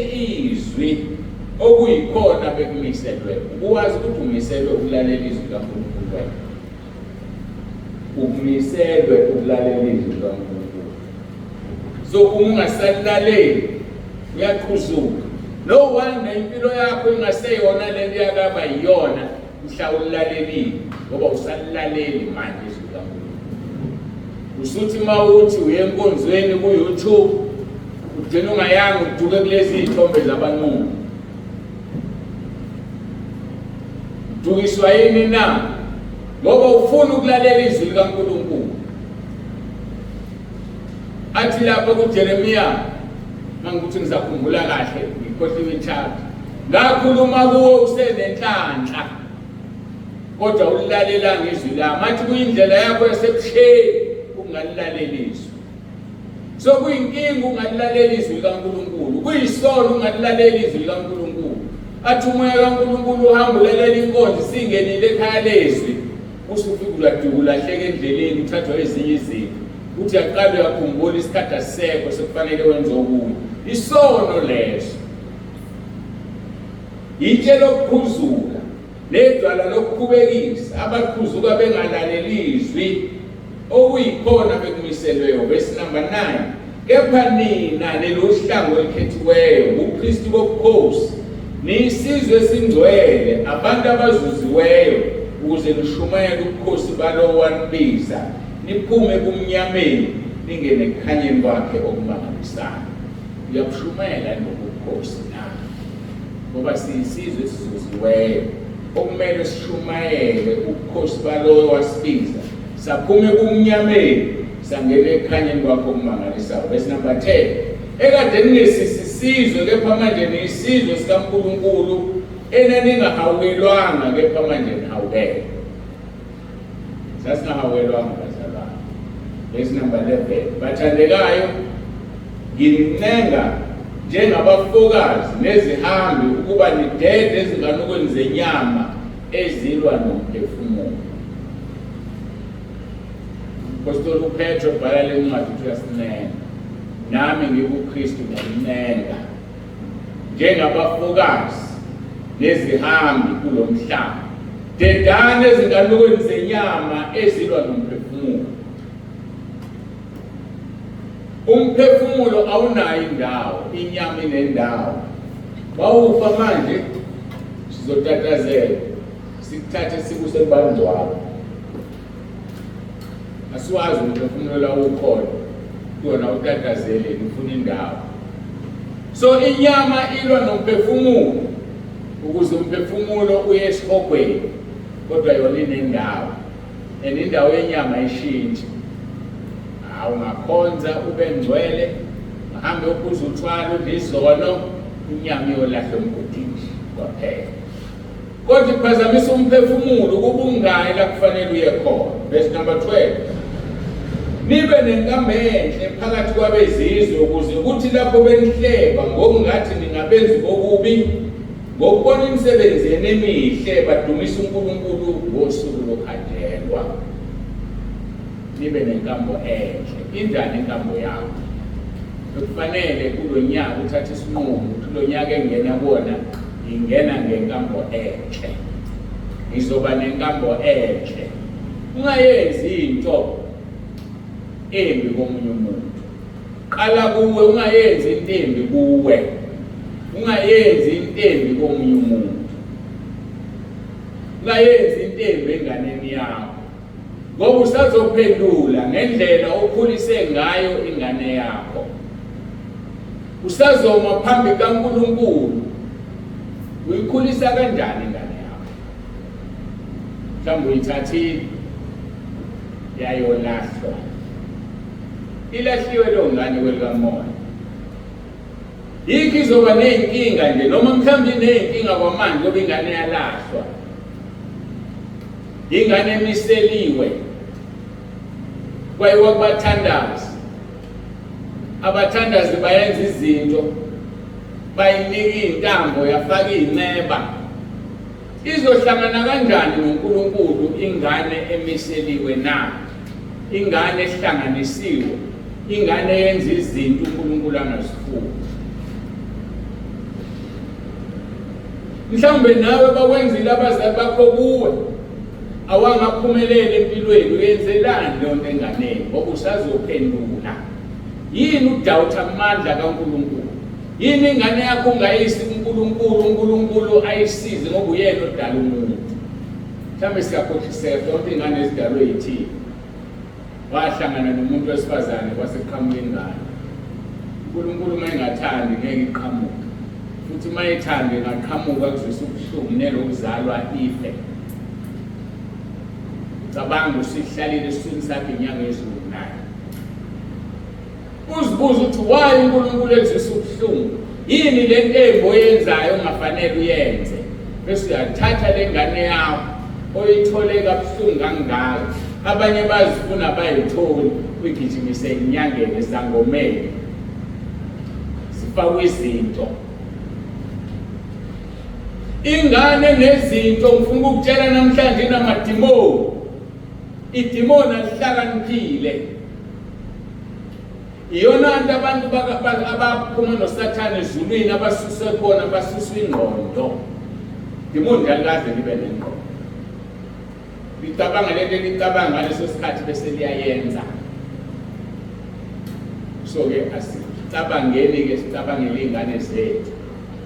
izwi okuyikhona bekumiselwe. Ukwazi ukuthi umiselwe ukulalela izwi kaNkulunkulu wena. ukumiselwe ukulalela izwi likaNkulunkulu. So uma ungasalaleli uyaqhuzuka. No wonder impilo yakho ingaseyona lento yakaba yiyona mhla ulalelile ngoba usalaleli manje izwi likaNkulunkulu. Usuthi mawuthi uye enkonzweni ku YouTube ugcina ungayanga uduke kulezi izithombe zabanqunu. Dukiswa yini na? Ngoba ufuna ukulalela izwi likaNkulunkulu. Athi lapho kuJeremiya mangukuthi ngizakhumbula kahle ngikhohliwe ichapter. Ngakhuluma kuwo usenenhlanhla. Kodwa ulilalela ngizwi lami. Athi kuyindlela yakho yasebusheni ungalilalela izwi. So kuyinkinga ungalilalela izwi likaNkulunkulu. Kuyisono ungalilalela izwi likaNkulunkulu. Athi umoya kaNkulunkulu uhamba ulalela inkonzo singenile ekhaya lezwi. Usufika ulahleka endleleni uthathwa ezinye izinto. Uthi yaqala uyakhumbula isikhathi asekho sekufanele wenze okunye. Isono leso. Itshe lokukhuzuka nedwala lokukhubekisa abakhuzuka bengalaleli izwi okuyikhona bekumiselweyo. Verse number 9. Kepha nina nelohlango elikhethiweyo uKristu bobukhosi nisizwe esingcwele abantu abazuziweyo ukuze nishumayele ubukhosi balowo wanibiza niphume kumnyameni ningene ekukhanyeni kwakhe okumangalisayo. Uyabushumayela ngobukhosi na ngoba siyisizwe esizuziweyo okumele sishumayele ubukhosi balowo wasibiza saphume kumnyameni sangene ekukhanyeni kwakhe okumangalisayo. Verse number 10. Ekade ningesisizwe kepha manje niyisizwe sikaNkulunkulu enaningahawelwanga kepha manje nihawukele. Sasingahawelwanga bazalwane. Verse number 11. Bathandekayo ngininenga njengabafokazi nezihambi ukuba nidede ezinganukweni zenyama ezilwa nomphefumulo. Apostoli uPetro bhala le ncwadi uyasinenga. Nami ngikuKristu ngininenga njengabafokazi nezihambi kulomhlaba. Dedane ezinganukweni zenyama ezilwa nomphefumulo. Umphefumulo awunayo indawo, inyama inendawo. Wawufa manje sizotatazela sikuthathe sikuse kubanjwalo. Asiwazi umphefumulo la ukhona. Kona utatazele ufuna indawo. So inyama ilwa nomphefumulo ukuze umphefumulo uye esihogweni kodwa yona inendawo. Indawo yenyama ayishintshe. Ungakhonza ube ngcwele uhambe uphuza utshwala udle izono inyama iyolahla umgodini kwaphela. Kodwa iphazamisa umphefumulo kuba ungayi la kufanele uye khona. Verse number 12. Nibe nenkambo enhle phakathi kwabezizwe ukuze ukuthi lapho benihleba ngokungathi ningabenzi bokubi ngokubona imisebenzi emihle badumise uNkulunkulu ngosuku lokhanjelwa. Nibe nenkambo enhle. Injani inkambo yakho? Kufanele kulonyaka uthathe isinqumo ukuthi lo nyaka engena kuona ingena ngenkambo enhle. Izoba nenkambo enhle. Ungayenzi into embi komunye umuntu. Qala kuwe ungayenzi into embi kuwe. Ungayenzi into embi komunye umuntu. Ungayenzi into embi enganeni yakho. Ngoba usazophendula ngendlela okhulise ngayo ingane yakho. Usazoma phambi kaNkulunkulu. Uyikhulisa kanjani ingane yakho? Mhlawumbe uyithathile yayolahlwa. Ilahliwe lo ngane welikamoya. Yikho izoba nenkinga nje noma mhlawumbe inenkinga kwamanje ngoba ingane yalahlwa. Ingane emiseliwe. Kwayiwa kubathandazi. Abathandazi bayenza izinto bayinika intambo yafaka inceba. Izohlangana kanjani noNkulunkulu ingane emiseliwe na? Ingane ehlanganisiwe. Ingane yenza izinto uNkulunkulu angazifuni. Mhlawumbe nawe bakwenzile abazali bakho kuwe. awangaphumeleli empilweni uyenzelani leyo nto enganeni ngoba usazophendula. Yini udawutha amandla kaNkulunkulu? Yini ingane yakho ungayisi uNkulunkulu ayisize ngoba uyena odala umuntu? Mhlawumbe siyakhohliseka zonke ingane ezidalwe yithini. Wahlangana nomuntu wesifazane kwaseqhamuka ingane. uNkulunkulu uma engathandi ngeke iqhamuke. Futhi uma ethande ingaqhamuka kuzwisa ubuhlungu nelokuzalwa ife. Cabanga usihlalile esiswini sakhe inyanga ezulu naye. Uzibuza ukuthi why uNkulunkulu ezwisa ubuhlungu? Yini le ntembo oyenzayo ongafanele uyenze? Bese uyathatha le ngane yakho oyithole kabuhlungu kangaka. Abanye bazifuna bayitholi uyigijimise enyangeni esangomeni. Sifakwe izinto. Ingane nezinto ngifuna ukutshela namhlanje inamadimoni. Idimoni alihlakaniphile. Iyona nto abantu abaphuma noSathane ezulwini abasuswe khona basuswa ingqondo. Idimoni alikaze libe nengqondo. Licabanga lento licabanga ngaleso sikhathi bese liyayenza. So ke asicabangeni ke sicabangele ingane zethu.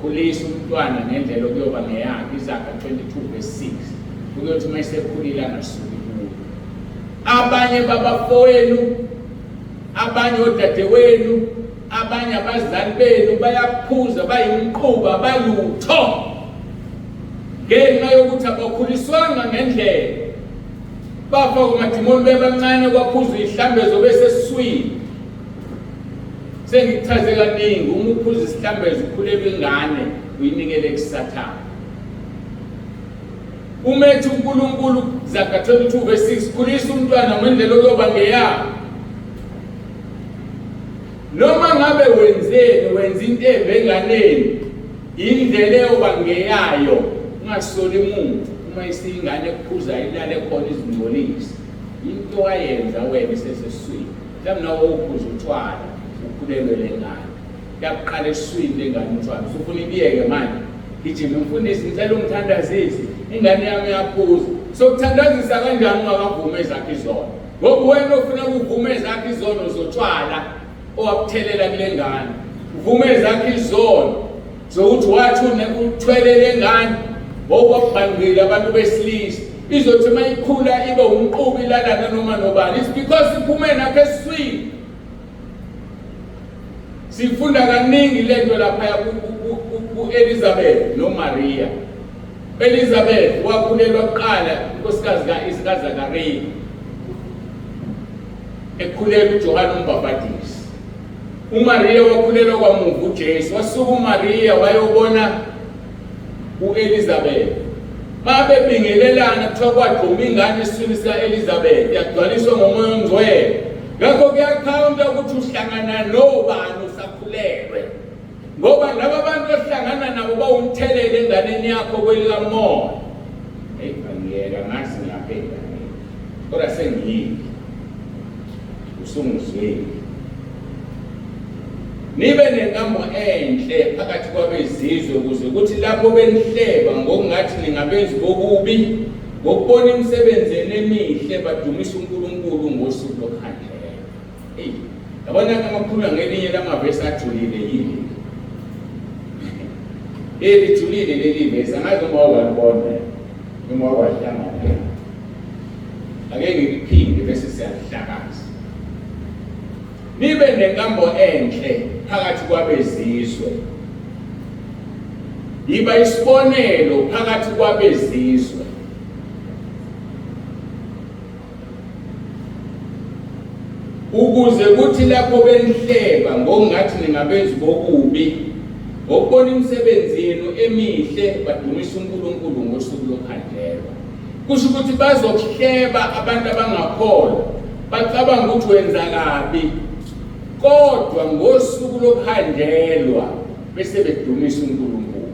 Khulisa umntwana ngendlela okuyoba ngeyakhe. Izaga 22:6. Ukuthi mayisekhulile angasuki kuyo. Abanye babafowenu, abanye odadewenu, abanye abazali benu bayaphuza bayimquba balutho. Ngenxa yokuthi abakhuliswanga ngendlela. Bafaka umadimoni bebancane kwaphuza ihlambezo bese siswini. Sengichaze kaningi uma uphuza isihlambezo ukhulelwe ingane uyinikele kuSathane. Umethi uNkulunkulu Zaga 22:6 khulisa umntwana ngendlela okuyoba ngeyakhe. Noma ngabe wenza into enganeni indlela eyoba ngeyayo ungasoli umuntu. Uma isingane ekuphuza ilale khona izingcolisi into wayenza wena iseseswini. Mhlawumbe nawe uphuza utshwala ukhulelwe lengane yaqala eswini lengane utshwala ufuna ibiyeke manje gijima umfundisi ngicela ungithandazise ingane yami yaphuza. Sokuthandazisa kanjani ungakavumi ezakhe izono? Ngoba wena ufuna ukuvuma ezakhe izono zotshwala owakuthelela kule ngane. Uvuma ezakhe izono zokuthi wathi uthwele lengane okwabhangile abantu besilisa izothi mayikhula ibe umqubi lalana noma nobani. It's because iphume nakho eswini. Sifunda kaningi lento lapha ku-Elizabeth noMaria. Elizabeth wakhulelwa kuqala unkosikazi kaZakariya. Ekhulelwa uJohane uMbhapatisi. uMaria wakhulelwa kwamuva uJesu. Wasuka uMaria wayobona uElizabeth. Babebingelelana kuthiwa kwaduma ingane esiswini sika-Elizabeth yagcwaliswa ngomoya ongcwele. Ngakho kuyakhawunta ukuthi uhlangana nobani usakhulelwe. Ngoba laba bantu ohlangana nabo bawumthelele enganeni yakho kwelikamoya. Hey angiyeka ngathi ngapha enganeni. Kodwa sengiyile. Usungizwile. Nibe nenkambo enhle phakathi kwabezizwe ukuze ukuthi lapho benihleba ngokungathi ningabenzi bokubi ngokubona imisebenzi emihle badumisa uNkulunkulu ngosuku lokhandlela. Yabona ngamakhuluma ngelinye lamavesi ajulile yini? Lijulile leli vesi angazi uma walibona noma wahlangana. Ake ngiphinde bese siyahlakaza. Nibe nenkambo enhle phakathi kwabezizwe. Yiba isibonelo phakathi kwabezizwe. Ukuze kuthi lapho benihleba ngokungathi ningabenzi bokubi ngokubona imisebenzi yenu emihle badumisa uNkulunkulu ngosuku lokhandlela. Kusho ukuthi bazokuhleba abantu abangakholwa bacabanga ukuthi wenza kabi. Kodwa ngosuku lokhanjelwa bese bedumisa uNkulunkulu.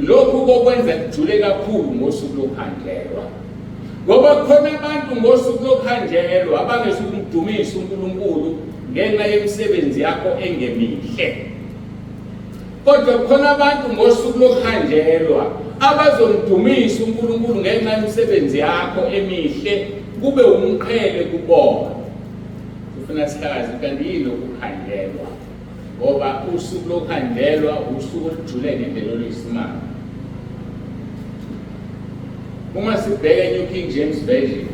Lokhu kokwenza kujule kakhulu ngosuku lokhanjelwa. Ngoba khona abantu ngosuku lokhanjelwa abangesuku ukudumisa uNkulunkulu ngenxa yemisebenzi yakho engemihle. Kodwa khona abantu ngosuku lokhanjelwa abazomdumisa uNkulunkulu ngenxa yemisebenzi yakho emihle kube umqhele kubona. Ufuna sihlakaze kanti yini ukukhandelwa? Ngoba usuku lokukhandelwa usuku olujule ngendlela oluyisimanga. Uma sibheka New King James Version,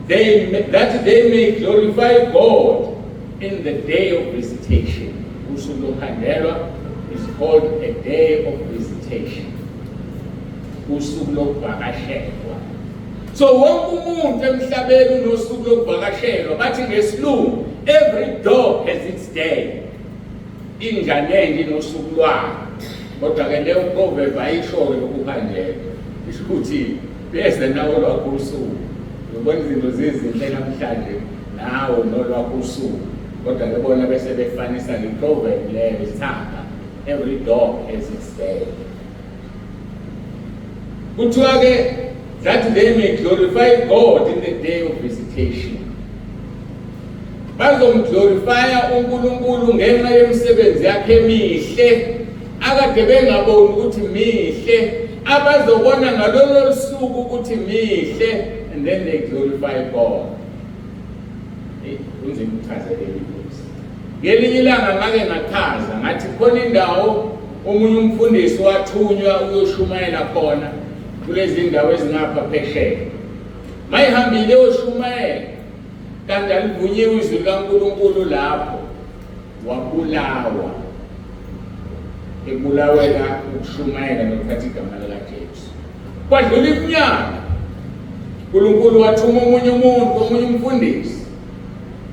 that they may glorify God in the day of visitation. Usuku lokukhandelwa is called a day of visitation. Usuku lokuvakashelwa. So wonke umuntu emhlabeni unosuku lokuvakashelwa, bathi ngesilungu every dog has its day. Inja nenje inosuku lwayo. Kodwa ke leyo proverb ayisho-ke lokukhandelwa. Isho ukuthi bese nawe lwakho usuku. Ubona izinto zizinhle namhlanje nawe nolwakho usuku. Kodwa ke bona bese befanisa ngeproverb leyo isithanga. Every dog has its day. Kuthiwa ke that they may glorify God in the day of visitation. Bazomglorifya uNkulunkulu ngenxa yemisebenzi yakhe emihle akade bengaboni ukuthi mihle, abazobona ngalolo suku ukuthi mihle, and then they glorify God. Kunzima ukuchazela ukuthi. Ngelinye ilanga ngake ngachaza ngathi khona indawo omunye umfundisi wathunywa uyoshumayela khona kulezi ndawo ezingapha phesheya. Mayihambile uyoshumayela kanti alivunyiwe izwi likaNkulunkulu lapho, wabulawa. Ebulawela ukushumayela nokuthatha igama likaJesu. Kwadlula iminyaka uNkulunkulu wathuma omunye umuntu, omunye umfundisi,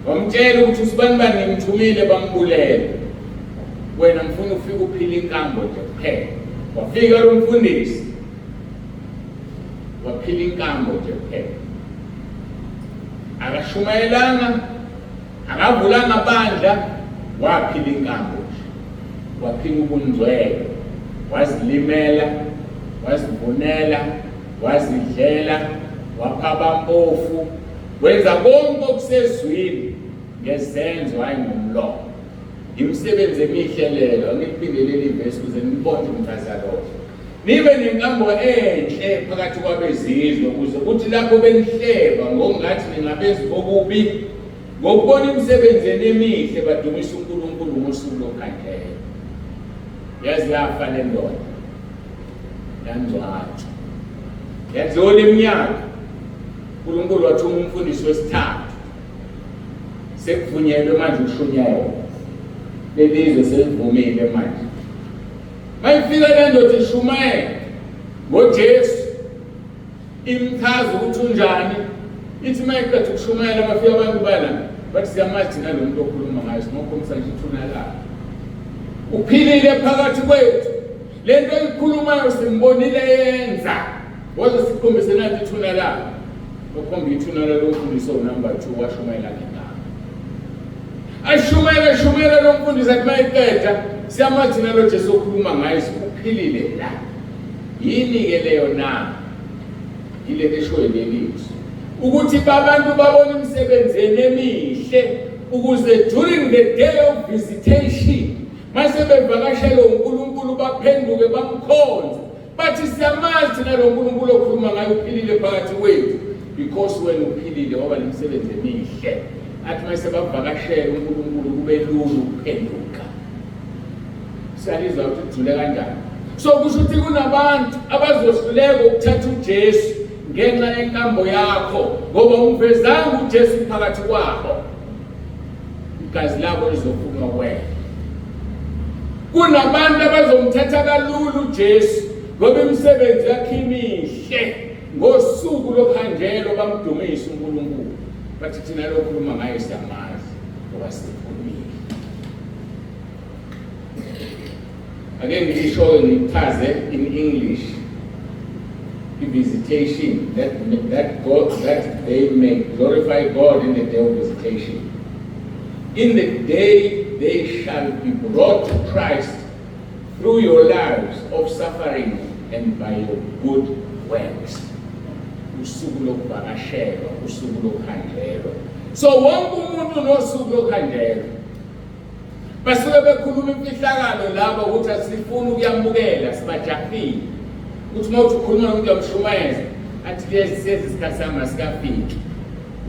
wamtshela ukuthi usibani bani ngimthumile bambulele, wena ngifuna ufike uphile inkambo nje kuphela. Wafika lo mfundisi waphila inkambo nje kuphela, akashumayelanga, akavulanga bandla, waphila inkambo nje. Waphila ubungcwele, wazilimela, wazivunela, wazidlela, wapha abampofu, wenza konke okusezwini ngezenzo hayi ngomlomo. Imisebenzi emihle leyo. Angiphindele leli verse ukuze nibone umthazalo. Nibe nenkambo enhle phakathi kwabezizwe ukuze kuthi lapho benihleba ngokungathi ningabenzi bokubi, ngokubona imisebenzi emihle badumisa uNkulunkulu ngosuku lokukhandelwa. Yazi yafa le ndoda yanzwathwa. Yadlula iminyaka uNkulunkulu wathuma umfundisi wesithathu, sekuvunyelwe manje ukushunyayela. Lelizwe selivumile manje. Mayifika le ndoda ishumayela ngoJesu, imchaza ukuthi unjani. Ithi mayiqeda ukushumayela bafika abantu bana bathi siyamazi nalo muntu okhuluma ngayo, singokhombisa nje ithuna lakhe. Uphilile phakathi kwethu. Le nto ikhulumayo simbonile yenza. Waze sikhombise nathi ithuna lakhe. Okhomba ithuna lo mfundisi number 2 washumayela ngegama. Shumela lo mfundisi athi mayiqeda siyamazi nalo Jesu okhuluma ngayo, uphilile la. Yini ke leyo na? Ile leshoyo lelizwe. Ukuthi abantu babone imisebenzi emihle ukuze during the day of visitation mase bevakashela uNkulunkulu baphenduke bamkhonze. Bathi siyamazi nalo uNkulunkulu okhuluma ngayo uphilile phakathi kwethu, because wena uphilile ngoba lemisebenzi emihle. Athi mase bavakashela uNkulunkulu kube lula ukuphenduka. Siyalizwa ukuthi kujule kanjani. So kusho ukuthi kunabantu abazohluleka ukuthatha uJesu ngenxa yenkambo yakho ngoba umvezanga uJesu phakathi kwakho. Igazi labo lizophuma kuwena. Kunabantu abazomthatha kalulu uJesu ngoba imisebenzi yakhe imihle, ngosuku lokukhandelwa bamdumisa uNkulunkulu. Bathi thina lokhuluma ngayo siyamazi ngoba siphumile. Again, he showed in Taze in English the visitation that they may glorify God in the day of visitation. In the day they shall be brought to Christ through your lives of suffering and by your good works. Usuku lokuvakashelwa, usuku lokukhandelwa. So wonke umuntu nosuku lokukhandelwa. Basuke bekhuluma imfihlakalo labo ukuthi asifuna ukuyamukela sibajahile. uthi uma ukhuluma nomuntu amshumayeza athi lezi isikhathi sami asikafiki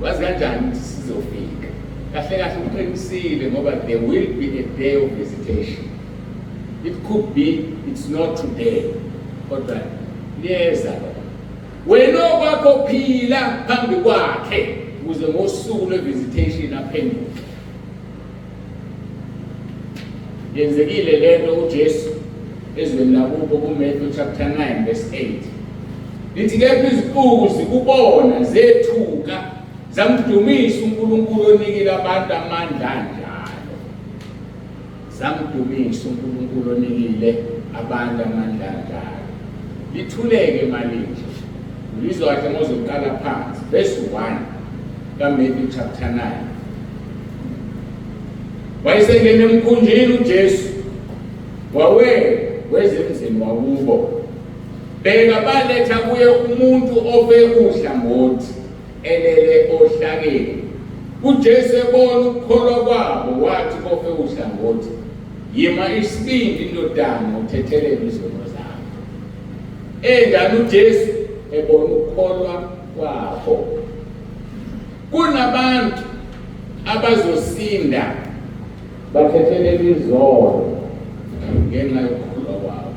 wazi kanjani ukuthi sizofika kahle kahle uqinisile ngoba there will be a day of visitation. It could be it's not today kodwa liyeza wena okwakho phila phambi kwakhe ukuze ngosuku lwe-visitation aphenduke. Yenzekile lento uJesu ezweni lakubo kuMatthew chapter 9 verse 8 lithi kepha izibuku zikubona zethuka zamdumisa uNkulunkulu onikile abantu amandla njalo. Zamdumisa uNkulunkulu onikile abantu amandla njalo. Lithuleke malinje ulizwathi mozoqala phansi verse 1 kaMatthew chapter 9. Wayesengene emkhunjini uJesu wezemzini wakubo. Bheka baletha kuye umuntu ofe uhlangothi elele ohlakeni. uJesu ebona ukukholwa kwabo wathi kofe uhlangothi yima isibindi indodana uthethelele izono zakho. Enjani uJesu ebona ukukholwa kwabo. Kunabantu abazosinda bathethelele izono ngenxa yokukholwa kwabo.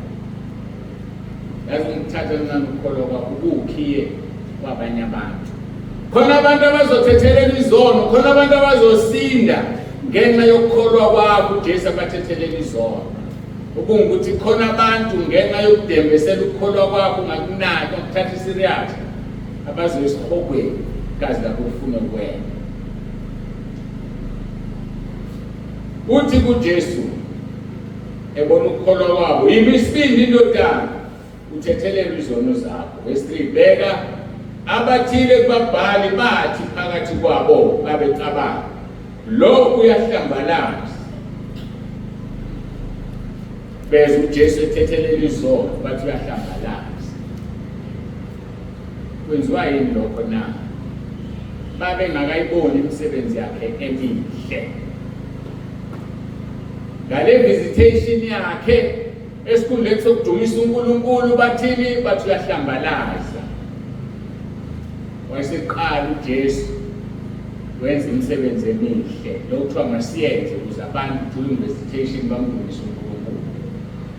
Yazi ngithatha mina ukukholwa kwabo ukukhiye kwabanye abantu. Khona abantu abazothethelela izono, khona abantu abazosinda ngenxa yokukholwa kwabo uJesu abathethelela izono. Ukuthi khona abantu ngenxa yokudembesela ukukholwa kwabo ngakunaki ukuthatha isiriyazi abazoyisihogweni kazi lapho ufuna ukwenza. Uthi kuJesu ebona ukukholwa kwabo yimi isibindi indodana uthethelela izono zakho. Verse 3 bheka abathile kubabhali bathi phakathi kwabo babecabanga lo uyahlambalaza. Bese uJesu ethethelela izono bathi uyahlambalaza. Kwenziwa yini lokho na? Babe ngakayiboni imisebenzi yakhe emihle. Ngale visitation yakhe esikhundleni sokudumisa uNkulunkulu bathini bathi uyahlambalaza. Wayeseqala uJesu wenza imisebenzi emihle lokuthiwa masiyenze ukuze abantu during visitation bamdumise uNkulunkulu.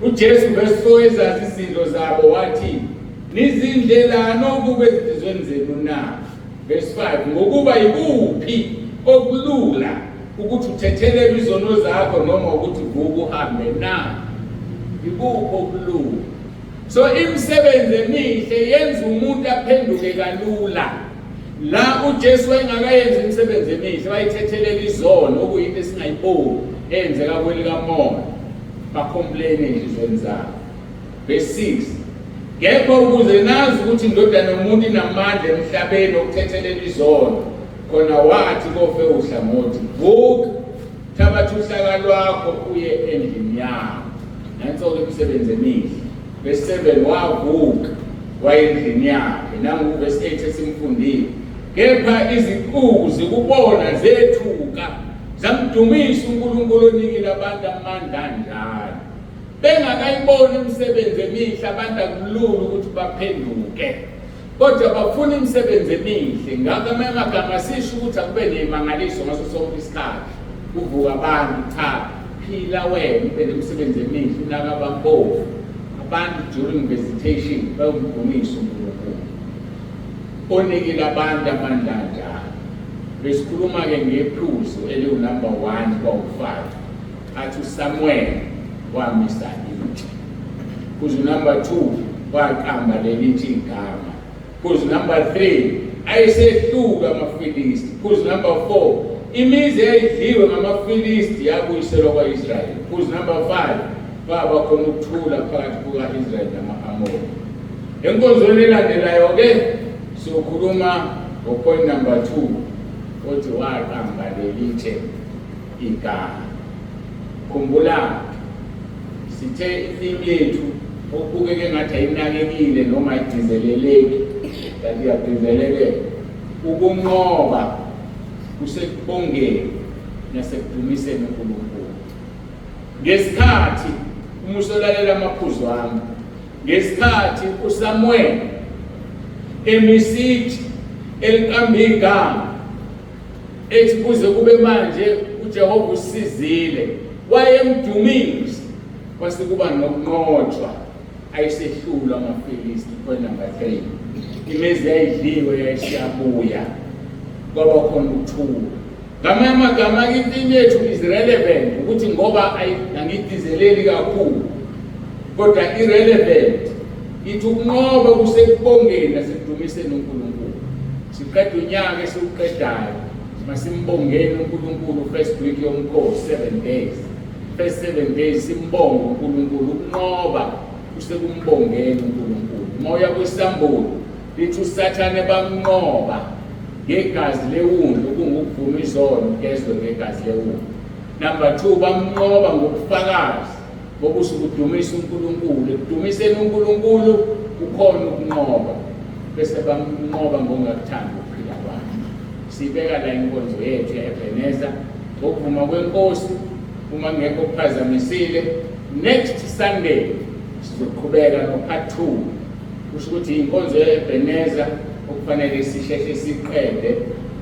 uJesu verse 4 ezazi izinto zabo wathi nizindlelani okube ezizweni zenu na. Verse 5 ngokuba yikuphi okulula ukuthi uthethelele izono zakho noma ukuthi vuka uhambe na. Yikuphi okulula. So imisebenzi emihle yenza umuntu aphenduke kalula. La uJesu wayengakayenza imisebenzi emihle wayithethelela izono okuyinto esingayiboni eyenzeka kwelikamoya bacomplain ezizweni zabo. Verse 6 kepha ukuze nazi ukuthi indodana yomuntu inamandla emhlabeni okuthethelela izono khona wathi kofe uhlangothi vuka thabatha uhlaka lwakho uye endlini yakho. Nanso-ke imisebenzi emihle. Verse 7 wavuka waye endlini yakhe. Nangu verse 8 esimfundile kepha iziquku zikubona zethuka zamdumisa uNkulunkulu onikile abantu amandla njalo. Bengakayibona imisebenzi emihle abantu akulula ukuthi baphenduke kodwa bafuna imisebenzi emihle. Ngakho amagama asisho ukuthi akube nemangaliso ngaso sonke isikhathi uvuka abantu cha phila wena ube nemisebenzi emihle unaka abampofu abantu during visitation bayomdumisa uNkulunkulu onikile abantu amandla njalo. Besikhuluma-ke ngephuzu eliwu-number 1 kwawu-5 athi uSamuel wamisa itshe. Phuzu number 2 waqamba lelithi igama. Phuzu number 3 ayesehluka amaFilisti. Phuzu number 4 imizi eyayidliwe ngamaFilisti yabuyiselwa kwa-Israyeli. Phuzu number 5 kwaba khona ukuthula phakathi kuka-Israyeli nama-Amori. Enkonzweni elandelayo-ke sokhuluma ngopoint number 2 othi waqamba lelithe igama. Khumbula sithe ifilimu yethu okubukeke ngathi ayinakekile noma ayidizeleleki kanti iyadizeleleka. Ukunqoba kusekubongeni nasekudumiseni uNkulunkulu. Ngesikhathi uma usolalela amaphuzu ami ngesikhathi uSamuel emisithi eliqambe igama ethi kuze kube manje uJehova usizile wayemdumisa kwase kuba nokunqotshwa ayisehlula amaFilisti point number 3 imezi yayidliwe yayisiyabuya kwaba khona ukuthula ngamanye amagama impilo yethu is relevant ukuthi ngoba angidizeleli kakhulu kodwa irrelevant ithi ukunqoba kusekubongeni nasekudumiseni uNkulunkulu siqeda unyaka esiuqedayo masimbongeni uNkulunkulu first week yomkhosi 7 days first 7 days simbonga uNkulunkulu ukunqoba kusekumbongeni uNkulunkulu moya kwesambulo lithi uSathane bamnqoba ngegazi lewundlu kungukuvuma izono kezwe ngegazi lewundlu number 2 bamnqoba ngokufakazi bokusukudumisa uNkulunkulu ekudumiseni uNkulunkulu ukhona ukunqoba bese bamnqoba ngokungakuthanda ukuphila kwakhe sibeka la inkonzo yethu yaEbeneza ngokuvuma kwenkosi uma ngekho kuphazamisile next Sunday sizoqhubeka no part 2 kusho ukuthi inkonzo yaEbeneza okufanele sisheshe siqede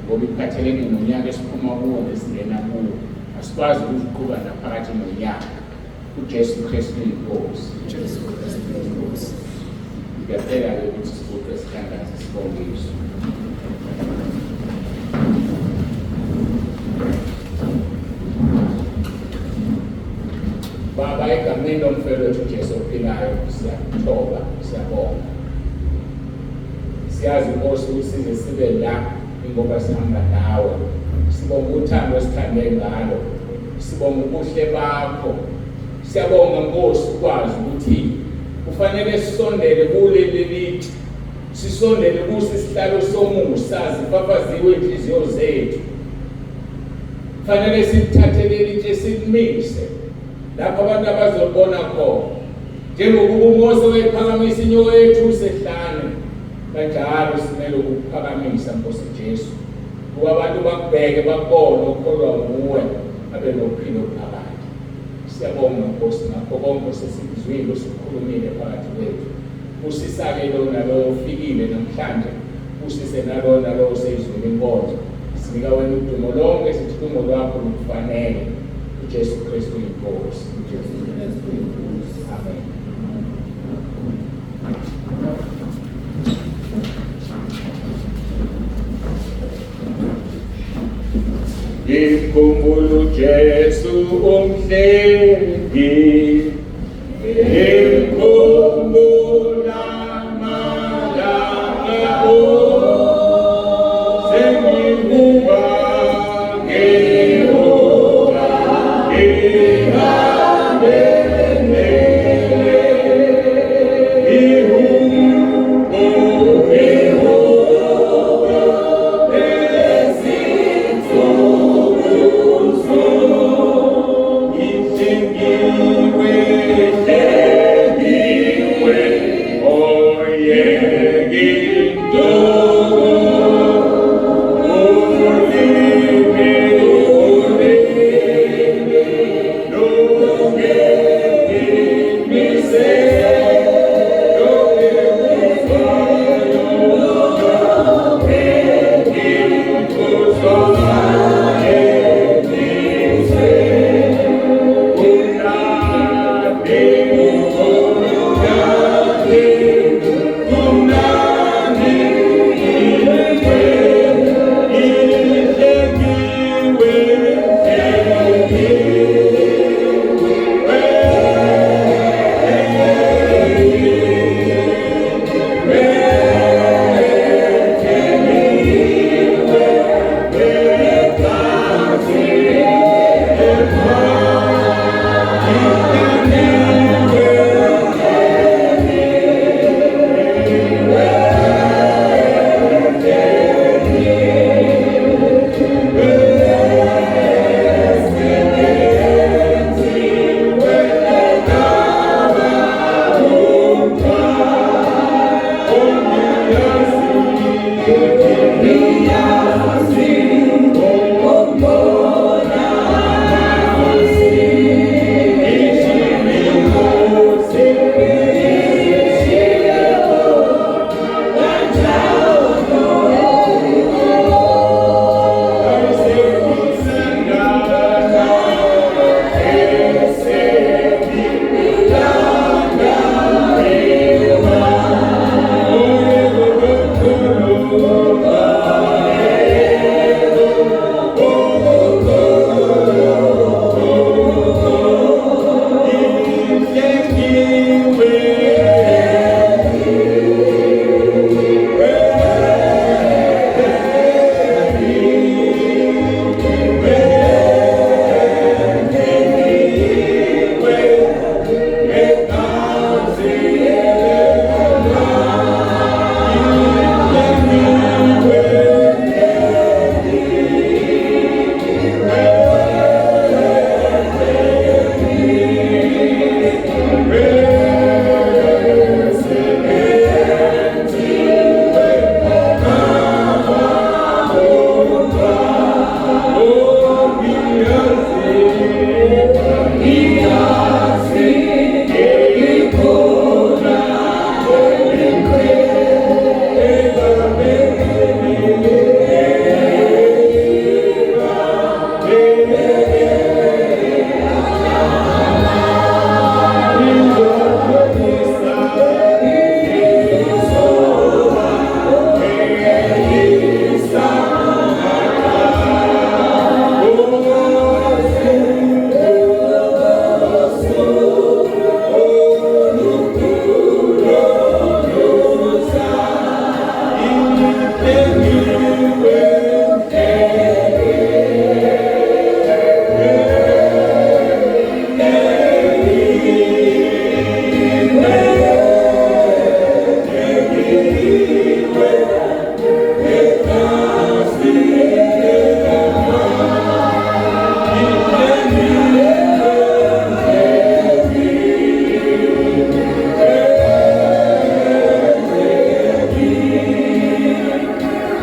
ngoba iphathelene nonyaka esiphuma kuwo nesingena kuwo asikwazi ukuqhubeka naphakathi nonyaka uJesu Kristu inkosi ngiyacela ukuthi sibuke sikhangaze sibongiswe Baba egameni lomfelo wethu Jesu ophilayo siyakuthoba siyabonga siyazi Nkosi usize sibe la ingoba sihamba nawe sibonga uthando esithande ngalo sibonga ubuhle bakho siyabonga Nkosi ukwazi ukuthi kufanele sisondele kuleli lithi sisondele kusi sihlalo somusa zifafaziwe inhliziyo zethu kufanele sithathele lithi sikumise lapho abantu abazobona khona njengokuba uMose wayephakamisa inyoka yethu usehlane kanjalo simele ukuphakamisa Nkosi Jesu kuba abantu bakubheke bakubone ukholwa nguwe abe nophilo phakathi siyabonga Nkosi ngakho konke sesikuzwile usikhulumile phakathi kwethu usisake lona lo ufikile namhlanje usise nalona lo seyizwile inkonzo sinika wena udumo lonke sithi udumo lwakho lukufanele uJesu Kristu inkosi amen Ngikhumbula uJesu umhlengi ngikhumbula amalanga sengibuka ngehoba Where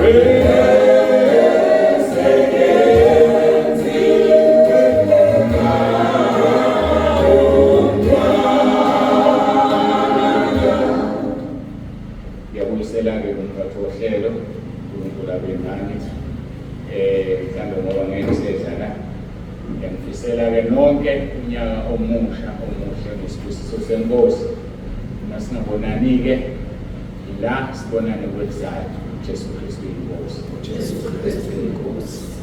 Ngiyabuyisela-ke kumphathi wohlelo uNkulunkulu abe nani mhlawumbe ngoba ngeke sisedlala. Ngiyamfisela-ke nonke unyaka omusha omuhle ngesibusiso senkosi. Uma singabonani-ke ila sibonane kwelizayo. Jesu Kristu inkosi. Jesu Kristu inkosi.